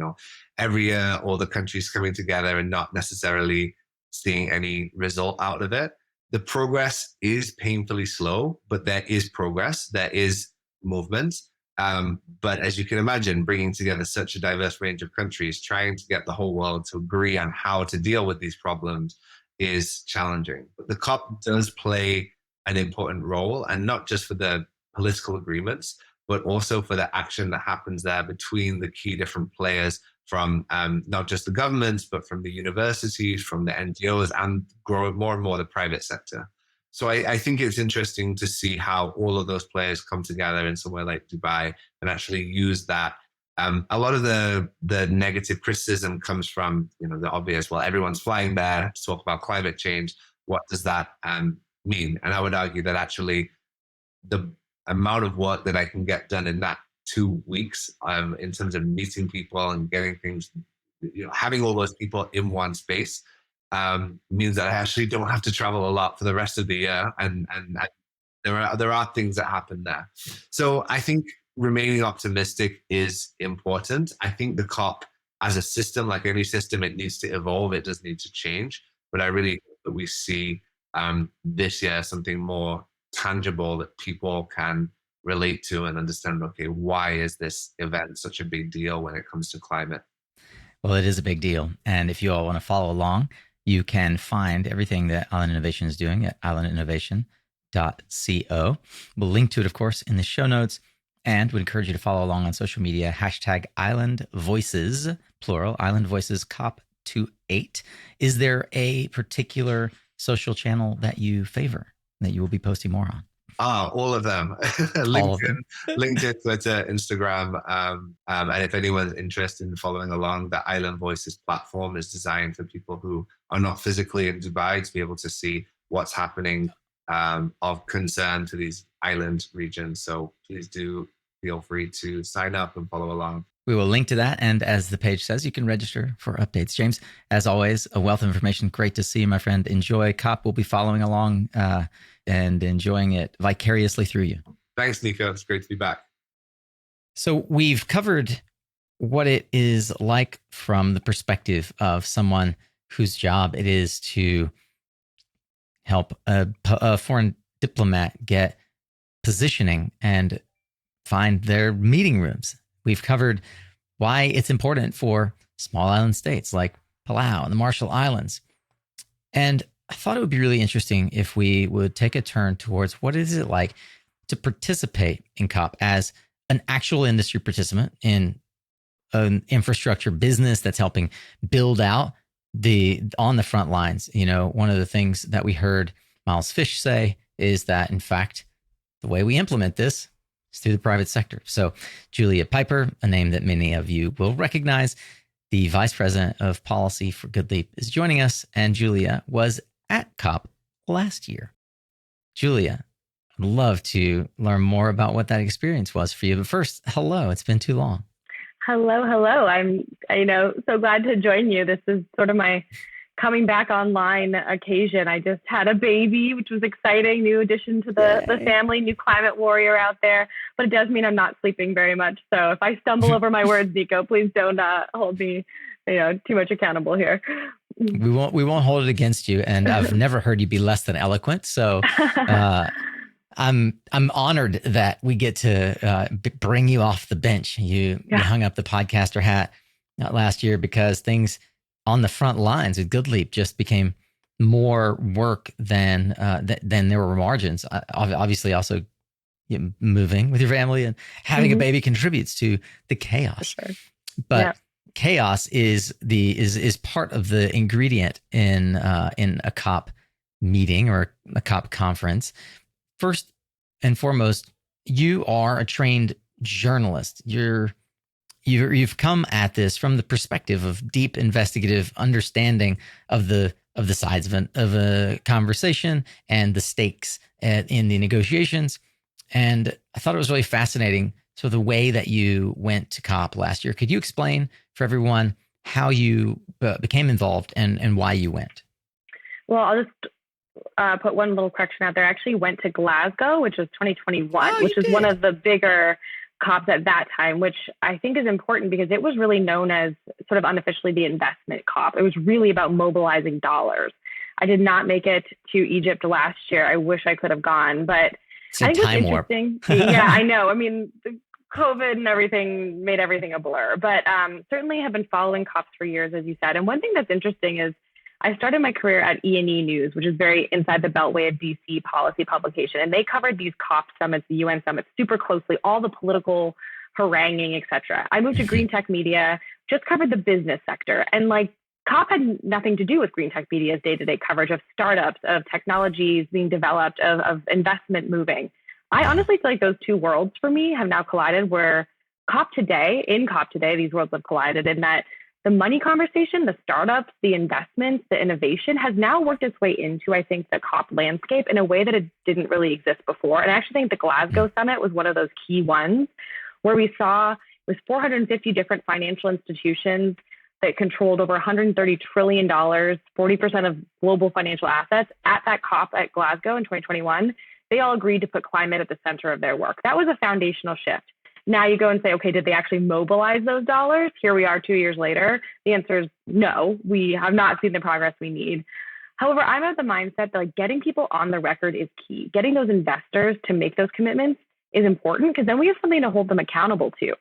every year all the countries coming together and not necessarily seeing any result out of it. The progress is painfully slow, but there is progress. There is movement. But as you can imagine, bringing together such a diverse range of countries, trying to get the whole world to agree on how to deal with these problems is challenging. But the COP does play an important role, and not just for the political agreements, but also for the action that happens there between the key different players from not just the governments, but from the universities, from the NGOs, and growing more and more the private sector. So I think it's interesting to see how all of those players come together in somewhere like Dubai and actually use that. A lot of the negative criticism comes from, the obvious, well, everyone's flying there to talk about climate change. What does that mean? And I would argue that actually the amount of work that I can get done in that 2 weeks in terms of meeting people and getting things, having all those people in one space means that I actually don't have to travel a lot for the rest of the year. And there are things that happen there. So I think remaining optimistic is important. I think the COP as a system, like any system, it needs to evolve. It does need to change. But I really hope that we see this year something more tangible that people can relate to and understand, okay, why is this event such a big deal when it comes to climate? Well, it is a big deal. And if you all want to follow along, you can find everything that Island Innovation is doing at islandinnovation.co. We'll link to it, of course, in the show notes, and would encourage you to follow along on social media, hashtag Island Voices, plural, Island Voices COP28. Is there a particular social channel that you favor that you will be posting more on? All of them. LinkedIn, Twitter, Instagram. And if anyone's interested in following along, the Island Voices platform is designed for people who are not physically in Dubai to be able to see what's happening of concern to these island regions. So please do feel free to sign up and follow along. We will link to that. And as the page says, you can register for updates. James, as always, a wealth of information. Great to see you, my friend. Enjoy COP. We'll be following along and enjoying it vicariously through you. Thanks, Nico. It's great to be back. So we've covered what it is like from the perspective of someone whose job it is to help a foreign diplomat get positioning and find their meeting rooms. We've covered why it's important for small island states like Palau and the Marshall Islands. And I thought it would be really interesting if we would take a turn towards what is it like to participate in COP as an actual industry participant in an infrastructure business that's helping build out on the front lines. One of the things that we heard Myles Fish say is that, in fact, the way we implement this is through the private sector. So Julia Pyper, a name that many of you will recognize, the Vice President of Policy for GoodLeap, is joining us. And Julia was at COP last year. Julia, I'd love to learn more about what that experience was for you. But first, hello. It's been too long. Hello. I'm, so glad to join you. This is sort of my coming back online occasion. I just had a baby, which was exciting. New addition to the family, new climate warrior out there. But it does mean I'm not sleeping very much. So if I stumble over my words, Nico, please don't hold me, too much accountable here. We won't hold it against you. And I've never heard you be less than eloquent. So I'm honored that we get to bring you off the bench. You hung up the podcaster hat last year because things on the front lines with GoodLeap just became more work than there were margins. Obviously, also moving with your family and having a baby contributes to the chaos. Sure. But chaos is part of the ingredient in a COP meeting or a COP conference. First and foremost, you are a trained journalist. You've come at this from the perspective of deep investigative understanding of the sides of a conversation and the stakes in the negotiations. And I thought it was really fascinating. So the way that you went to COP last year, could you explain for everyone how you became involved and why you went? Well, I'll just put one little correction out there. I actually went to Glasgow, which was 2021, which is one of the bigger COPs at that time, which I think is important because it was really known as sort of unofficially the investment COP. It was really about mobilizing dollars. I did not make it to Egypt last year. I wish I could have gone, but I think it's interesting. Yeah, I know. I mean, COVID and everything made everything a blur, but certainly have been following COPs for years, as you said. And one thing that's interesting is I started my career at E&E News, which is very inside the beltway of DC policy publication. And they covered these COP summits, the UN summits, super closely, all the political haranguing, et cetera. I moved to Green Tech Media, just covered the business sector. And like COP had nothing to do with Green Tech Media's day-to-day coverage of startups, of technologies being developed, of investment moving. I honestly feel like those two worlds for me have now collided where in COP today, these worlds have collided in that the money conversation, the startups, the investments, the innovation has now worked its way into, I think, the COP landscape in a way that it didn't really exist before. And I actually think the Glasgow Summit was one of those key ones where we saw it was 450 different financial institutions that controlled over $130 trillion, 40% of global financial assets at that COP at Glasgow in 2021. They all agreed to put climate at the center of their work. That was a foundational shift. Now you go and say, okay, did they actually mobilize those dollars? Here we are 2 years later. The answer is no, we have not seen the progress we need. However, I'm of the mindset that like getting people on the record is key. Getting those investors to make those commitments is important because then we have something to hold them accountable to.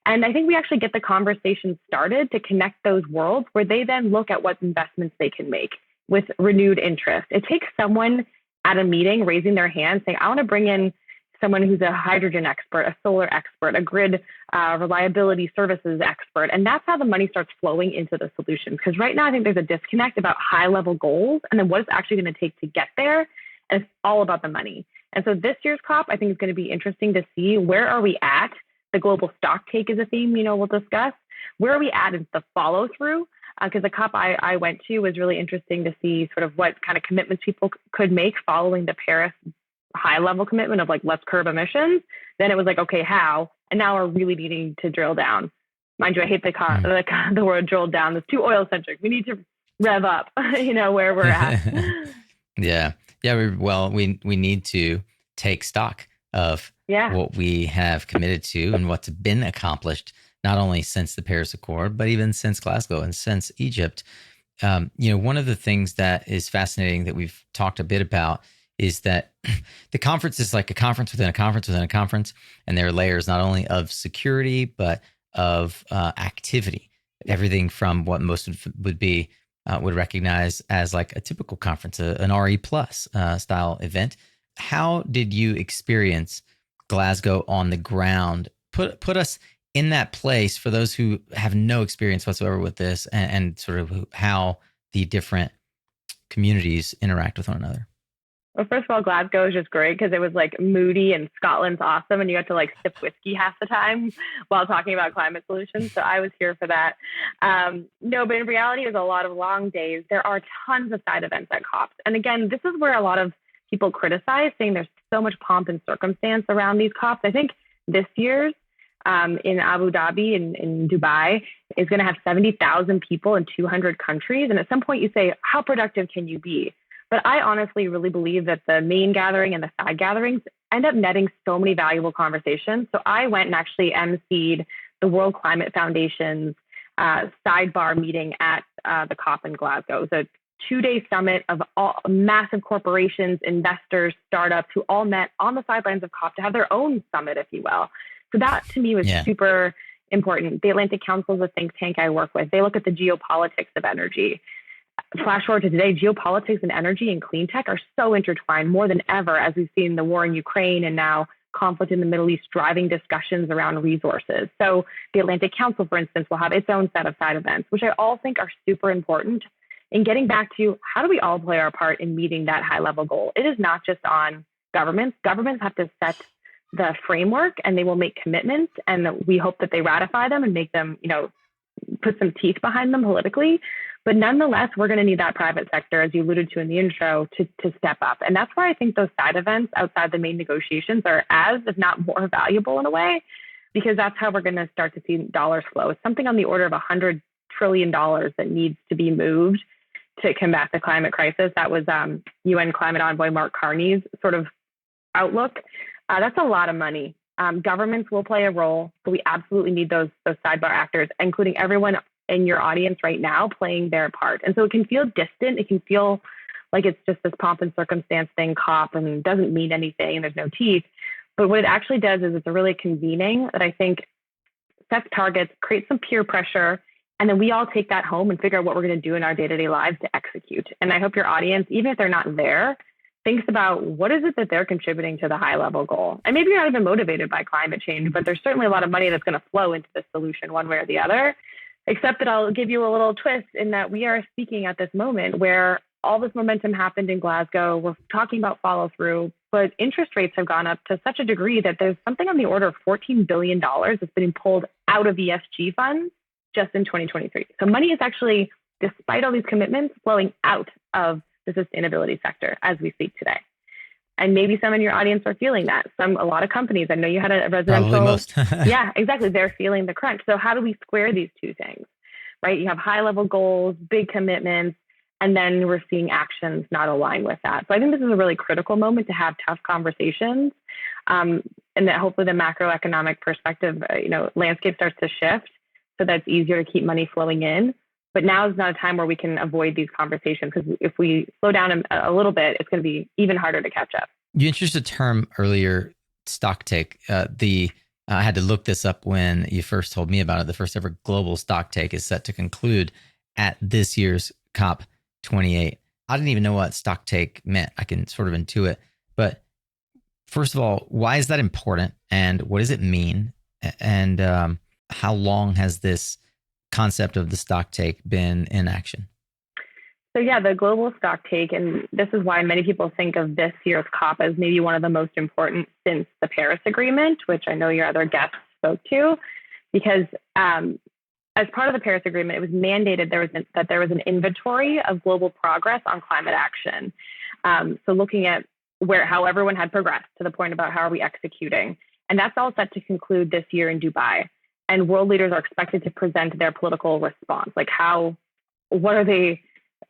And I think we actually get the conversation started to connect those worlds where they then look at what investments they can make with renewed interest. It takes someone at a meeting raising their hand saying, I want to bring in someone who's a hydrogen expert, a solar expert, a grid reliability services expert. And that's how the money starts flowing into the solution. Because right now, I think there's a disconnect about high level goals and then what it's actually going to take to get there. And it's all about the money. And so this year's COP, I think is going to be interesting to see where are we at. The global stock take is a theme, we'll discuss. Where are we at in the follow through? Because the COP I went to was really interesting to see sort of what kind of commitments people could make following the Paris high level commitment of like, let's curb emissions. Then it was like, okay, how? And now we're really needing to drill down. Mind you, I hate the word drill down. It's too oil centric. We need to rev up, where we're at. Yeah. We need to take stock of what we have committed to and what's been accomplished, not only since the Paris Accord, but even since Glasgow and since Egypt. One of the things that is fascinating that we've talked a bit about is that the conference is like a conference within a conference within a conference, and there are layers not only of security, but of activity. Everything from what most would recognize as like a typical conference, an RE plus style event. How did you experience Glasgow on the ground? Put us in that place for those who have no experience whatsoever with this, and sort of how the different communities interact with one another. Well, first of all, Glasgow is just great because it was like moody and Scotland's awesome. And you had to like sip whiskey half the time while talking about climate solutions. So I was here for that. No, but in reality, it was a lot of long days. There are tons of side events at COPs. And again, this is where a lot of people criticize, saying there's so much pomp and circumstance around these COPs. I think this year's in Abu Dhabi, in Dubai, is going to have 70,000 people in 200 countries. And at some point you say, how productive can you be? But I honestly really believe that the main gathering and the side gatherings end up netting so many valuable conversations. So I went and actually emceed the World Climate Foundation's sidebar meeting at the COP in Glasgow. It was a 2-day summit of all massive corporations, investors, startups who all met on the sidelines of COP to have their own summit, if you will. So that to me was super important. The Atlantic Council is a think tank I work with. They look at the geopolitics of energy. Flash forward to today, geopolitics and energy and clean tech are so intertwined more than ever, as we've seen the war in Ukraine and now conflict in the Middle East driving discussions around resources. So the Atlantic Council, for instance, will have its own set of side events, which I all think are super important in getting back to how do we all play our part in meeting that high level goal. It is not just on governments. Governments have to set the framework and they will make commitments, and we hope that they ratify them and make them, put some teeth behind them politically. But nonetheless, we're going to need that private sector, as you alluded to in the intro, to step up. And that's why I think those side events outside the main negotiations are as, if not more valuable in a way, because that's how we're going to start to see dollars flow. It's something on the order of $100 trillion that needs to be moved to combat the climate crisis. That was UN climate envoy Mark Carney's sort of outlook. That's a lot of money. Governments will play a role, but we absolutely need those sidebar actors, including everyone in your audience right now playing their part. And so it can feel distant. It can feel like it's just this pomp and circumstance thing, COP, and doesn't mean anything, and there's no teeth. But what it actually does is it's a really convening that I think sets targets, creates some peer pressure, and then we all take that home and figure out what we're going to do in our day-to-day lives to execute. And I hope your audience, even if they're not there, thinks about what is it that they're contributing to the high level goal. And maybe you're not even motivated by climate change, but there's certainly a lot of money that's going to flow into this solution one way or the other, except that I'll give you a little twist in that we are speaking at this moment where all this momentum happened in Glasgow. We're talking about follow through, but interest rates have gone up to such a degree that there's something on the order of $14 billion that's been pulled out of ESG funds just in 2023. So money is actually, despite all these commitments, flowing out of the sustainability sector as we speak today. And maybe some in your audience are feeling that. A lot of companies, I know you had a residential. Probably most. Yeah, exactly. They're feeling the crunch. So how do we square these two things, right? You have high level goals, big commitments, and then we're seeing actions not align with that. So I think this is a really critical moment to have tough conversations, and that hopefully the macroeconomic perspective, landscape starts to shift so that it's easier to keep money flowing in. But now is not a time where we can avoid these conversations, because if we slow down a little bit, it's going to be even harder to catch up. You introduced a term earlier, stock take. I had to look this up when you first told me about it. The first ever global stock take is set to conclude at this year's COP28. I didn't even know what stock take meant. I can sort of intuit. But first of all, why is that important? And what does it mean? And how long has this concept of the stock take been in action? So yeah, the global stock take, and this is why many people think of this year's COP as maybe one of the most important since the Paris Agreement, which I know your other guests spoke to, because as part of the Paris Agreement, it was mandated that there was an inventory of global progress on climate action. So looking at how everyone had progressed to the point about how are we executing. And that's all set to conclude this year in Dubai. And world leaders are expected to present their political response. Like what are they,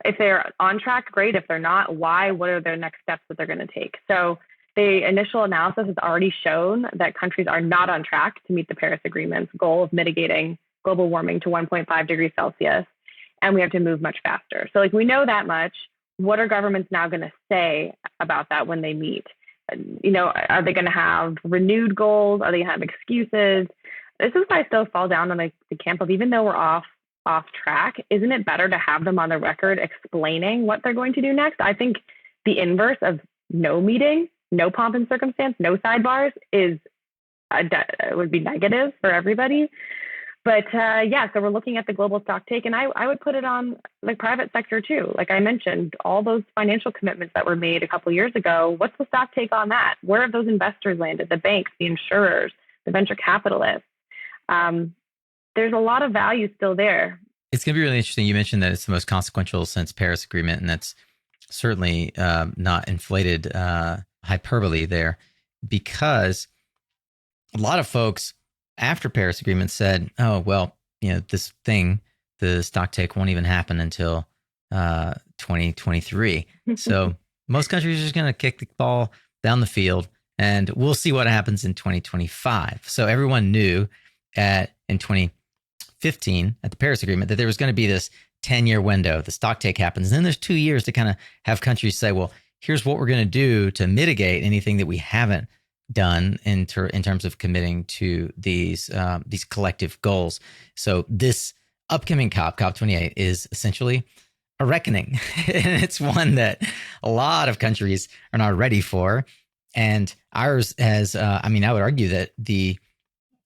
if they're on track, great. If they're not, why? What are their next steps that they're going to take? So the initial analysis has already shown that countries are not on track to meet the Paris Agreement's goal of mitigating global warming to 1.5 degrees Celsius. And we have to move much faster. So we know that much. What are governments now going to say about that when they meet? Are they going to have renewed goals? Are they going to have excuses? This is why I still fall down on the camp of, even though we're off track, isn't it better to have them on the record explaining what they're going to do next? I think the inverse of no meeting, no pomp and circumstance, no sidebars would be negative for everybody. But so we're looking at the global stock take, and I would put it on the private sector too. Like I mentioned, all those financial commitments that were made a couple of years ago, what's the stock take on that? Where have those investors landed? The banks, the insurers, the venture capitalists. There's a lot of value still there. It's going to be really interesting. You mentioned that it's the most consequential since Paris Agreement, and that's certainly not inflated hyperbole there, because a lot of folks after Paris Agreement said, oh, well, this thing, the stock take won't even happen until 2023. So most countries are just going to kick the ball down the field, and we'll see what happens in 2025. So everyone knew in 2015 at the Paris Agreement that there was going to be this 10-year window. The stock take happens. And then there's 2 years to kind of have countries say, well, here's what we're going to do to mitigate anything that we haven't done in terms of committing to these collective goals. So this upcoming COP28 is essentially a reckoning. And it's one that a lot of countries are not ready for. And ours has, I would argue that the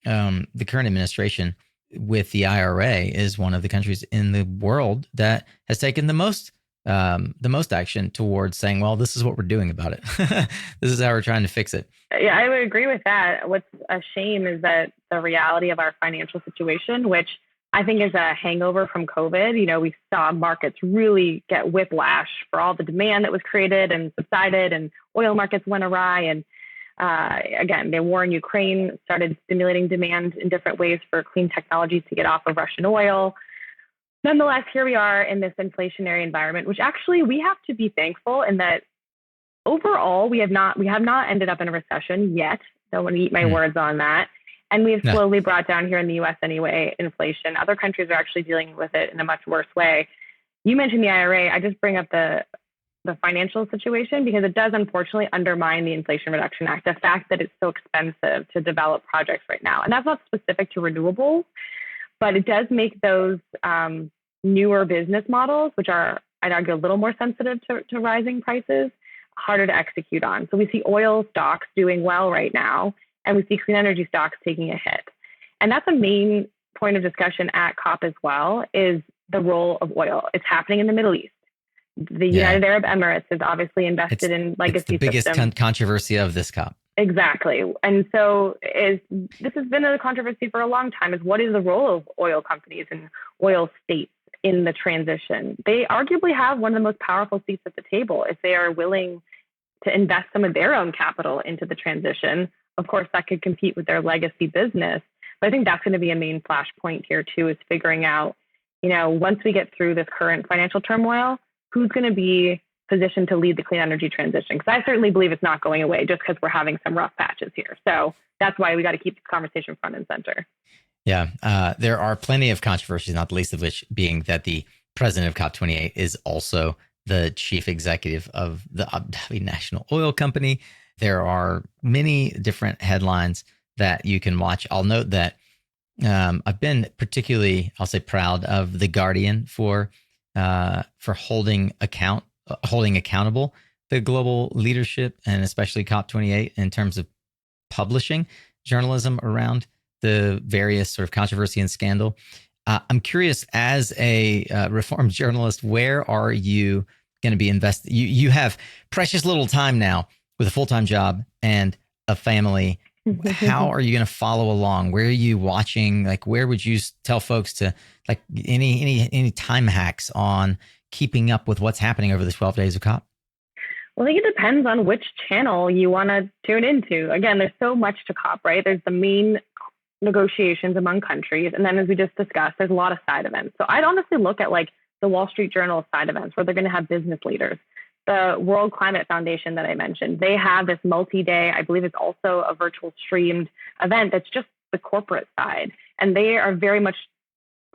current administration with the IRA, is one of the countries in the world that has taken the most action towards saying, well, this is what we're doing about it. This is how we're trying to fix it. Yeah, I would agree with that. What's a shame is that the reality of our financial situation, which I think is a hangover from COVID, we saw markets really get whiplash for all the demand that was created and subsided, and oil markets went awry. And again, the war in Ukraine started stimulating demand in different ways for clean technologies to get off of Russian oil. Nonetheless, here we are in this inflationary environment, which actually we have to be thankful in that overall we have not ended up in a recession yet. Don't want to eat my words on that. And we have slowly brought down here in the US anyway, inflation. Other countries are actually dealing with it in a much worse way. You mentioned the IRA. I just bring up the financial situation because it does unfortunately undermine the Inflation Reduction Act, the fact that it's so expensive to develop projects right now. And that's not specific to renewables, but it does make those newer business models, which are, I'd argue, a little more sensitive to rising prices, harder to execute on. So we see oil stocks doing well right now, and we see clean energy stocks taking a hit. And that's a main point of discussion at COP as well, is the role of oil. It's happening in the Middle East. The United Arab Emirates is obviously invested in legacy systems. It's the biggest controversy of this COP. Exactly. And so this has been a controversy for a long time, is what is the role of oil companies and oil states in the transition? They arguably have one of the most powerful seats at the table if they are willing to invest some of their own capital into the transition. Of course, that could compete with their legacy business. But I think that's going to be a main flashpoint here too, is figuring out, once we get through this current financial turmoil, who's going to be positioned to lead the clean energy transition? Because I certainly believe it's not going away just because we're having some rough patches here. So that's why we got to keep the conversation front and center. Yeah, there are plenty of controversies, not the least of which being that the president of COP28 is also the chief executive of the Abu Dhabi National Oil Company. There are many different headlines that you can watch. I'll note that I've been particularly, I'll say, proud of The Guardian for holding accountable the global leadership, and especially COP28, in terms of publishing journalism around the various sort of controversy and scandal. I'm curious, as a reformed journalist, where are you going to be invested? You have precious little time now with a full-time job and a family. How are you going to follow along? Where are you watching? Like, where would you tell folks to, like, any time hacks on keeping up with what's happening over the 12 days of COP? Well, I think it depends on which channel you want to tune into. Again, there's so much to COP, right? There's the main negotiations among countries. And then, as we just discussed, there's a lot of side events. So I'd honestly look at like the Wall Street Journal side events where they're going to have business leaders. The World Climate Foundation that I mentioned, they have this multi-day, I believe it's also a virtual streamed event that's just the corporate side. And they are very much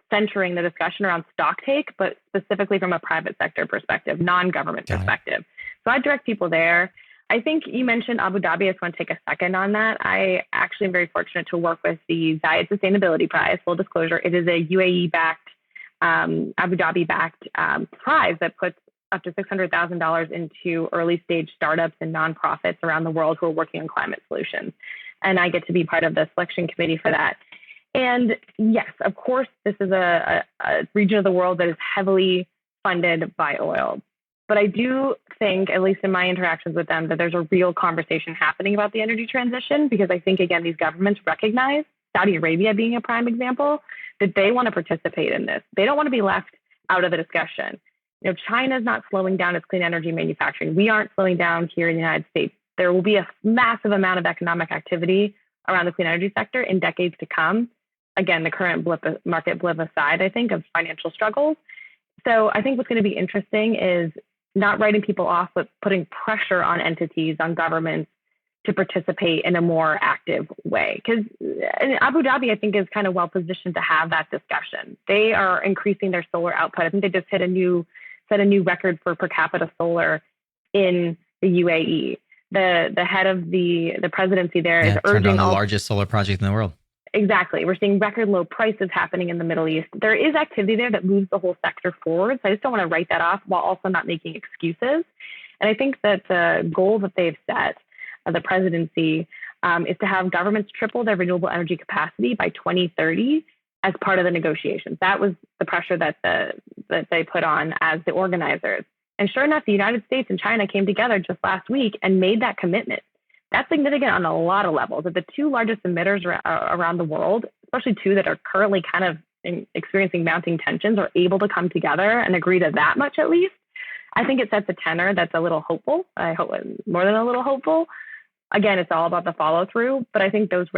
centering the discussion around stock take, but specifically from a private sector perspective, non-government perspective. So I direct people there. I think you mentioned Abu Dhabi. I just want to take a second on that. I actually am very fortunate to work with the Zayed Sustainability Prize. Full disclosure, it is a UAE-backed, Abu Dhabi-backed prize that puts up to $600,000 into early stage startups and nonprofits around the world who are working on climate solutions. And I get to be part of the selection committee for that. And yes, of course, this is a region of the world that is heavily funded by oil. But I do think, at least in my interactions with them, that there's a real conversation happening about the energy transition, because I think, again, these governments recognize, Saudi Arabia being a prime example, that they want to participate in this. They don't want to be left out of the discussion. China's not slowing down its clean energy manufacturing. We aren't slowing down here in the United States. There will be a massive amount of economic activity around the clean energy sector in decades to come. Again, the current market blip aside, I think, of financial struggles. So I think what's going to be interesting is not writing people off, but putting pressure on entities, on governments to participate in a more active way. Because Abu Dhabi, I think, is kind of well positioned to have that discussion. They are increasing their solar output. I think they just set a new record for per capita solar in the UAE. The head of the presidency there is urging the largest solar project in the world. Exactly. We're seeing record low prices happening in the Middle East. There is activity there that moves the whole sector forward. So I just don't want to write that off while also not making excuses. And I think that the goal that they've set, the presidency, is to have governments triple their renewable energy capacity by 2030 as part of the negotiations. That was the pressure that they put on as the organizers. And sure enough, the United States and China came together just last week and made that commitment. That's significant on a lot of levels. That the two largest emitters around the world, especially two that are currently kind of experiencing mounting tensions, are able to come together and agree to that much at least. I think it sets a tenor that's a little hopeful. I hope more than a little hopeful. Again, it's all about the follow through, but I think those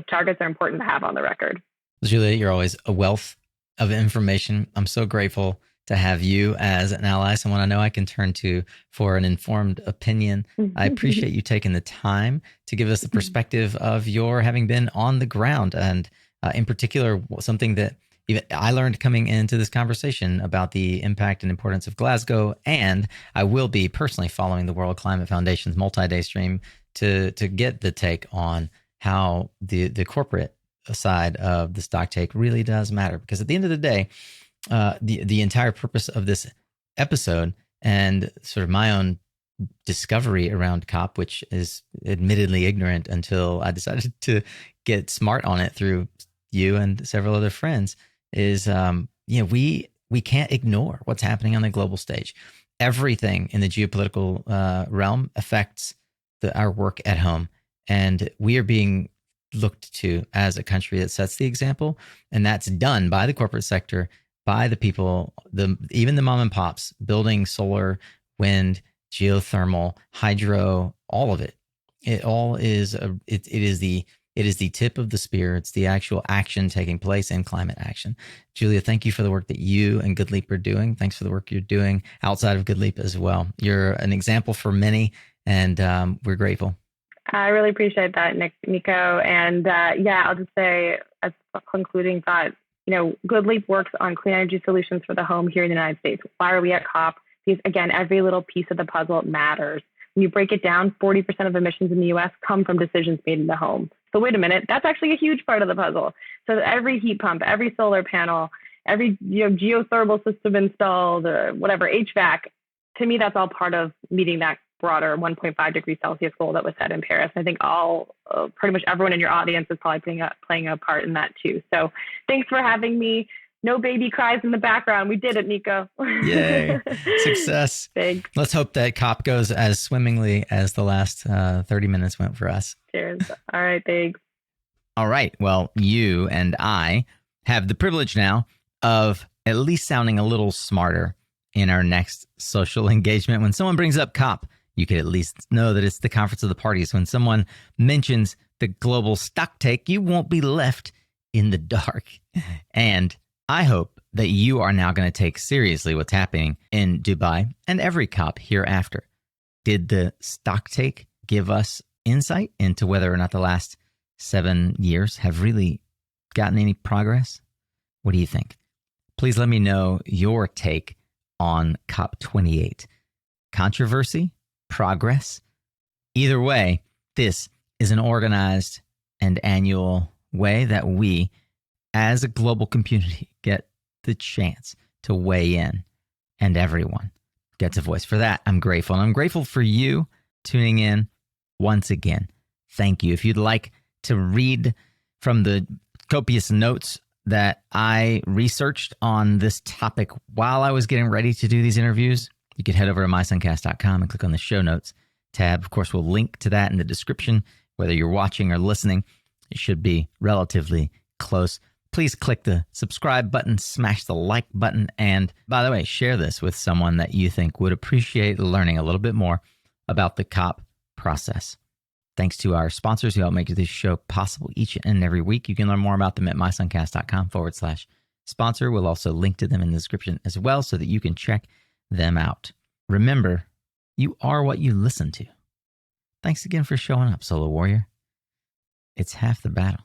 targets are important to have on the record. Julia, you're always a wealth of information. I'm so grateful to have you as an ally, someone I know I can turn to for an informed opinion. I appreciate you taking the time to give us the perspective of your having been on the ground, and in particular, something that even I learned coming into this conversation about the impact and importance of Glasgow. And I will be personally following the World Climate Foundation's multi-day stream to get the take on how the corporate side of the stock take really does matter. Because at the end of the day, the entire purpose of this episode and sort of my own discovery around COP, which is admittedly ignorant until I decided to get smart on it through you and several other friends, is we can't ignore what's happening on the global stage. Everything in the geopolitical realm affects our work at home, and we are being looked to as a country that sets the example, and that's done by the corporate sector, by the people, even the mom and pops building solar, wind, geothermal, hydro, all of it. It all is it is the tip of the spear. It's the actual action taking place in climate action. Julia, thank you for the work that you and GoodLeap are doing. Thanks for the work you're doing outside of GoodLeap as well. You're an example for many, and we're grateful. I really appreciate that, Nico. And I'll just say as a concluding thought, GoodLeap works on clean energy solutions for the home here in the United States. Why are we at COP? Because again, every little piece of the puzzle matters. When you break it down, 40% of emissions in the US come from decisions made in the home. So wait a minute, that's actually a huge part of the puzzle. So every heat pump, every solar panel, every geothermal system installed, or whatever, HVAC, to me, that's all part of meeting that broader 1.5 degrees Celsius goal that was set in Paris. I think pretty much everyone in your audience is probably playing a part in that too. So thanks for having me. No baby cries in the background. We did it, Nico. Yay. Success. Thanks. Let's hope that COP goes as swimmingly as the last 30 minutes went for us. Cheers. All right. Thanks. All right. Well, you and I have the privilege now of at least sounding a little smarter in our next social engagement. When someone brings up COP, you could at least know that it's the conference of the parties. When someone mentions the global stock take, you won't be left in the dark. And I hope that you are now going to take seriously what's happening in Dubai and every COP hereafter. Did the stock take give us insight into whether or not the last 7 years have really gotten any progress? What do you think? Please let me know your take on COP28. Controversy? Progress? Either way, this is an organized and annual way that we, as a global community, get the chance to weigh in, and everyone gets a voice. For that, I'm grateful. And I'm grateful for you tuning in once again. Thank you. If you'd like to read from the copious notes that I researched on this topic while I was getting ready to do these interviews, you could head over to mysuncast.com and click on the show notes tab. Of course, we'll link to that in the description. Whether you're watching or listening, it should be relatively close. Please click the subscribe button, smash the like button, and by the way, share this with someone that you think would appreciate learning a little bit more about the COP process. Thanks to our sponsors who help make this show possible each and every week. You can learn more about them at mysuncast.com/sponsor. We'll also link to them in the description as well so that you can check them out. Remember, you are what you listen to. Thanks again for showing up, Solo Warrior. It's half the battle.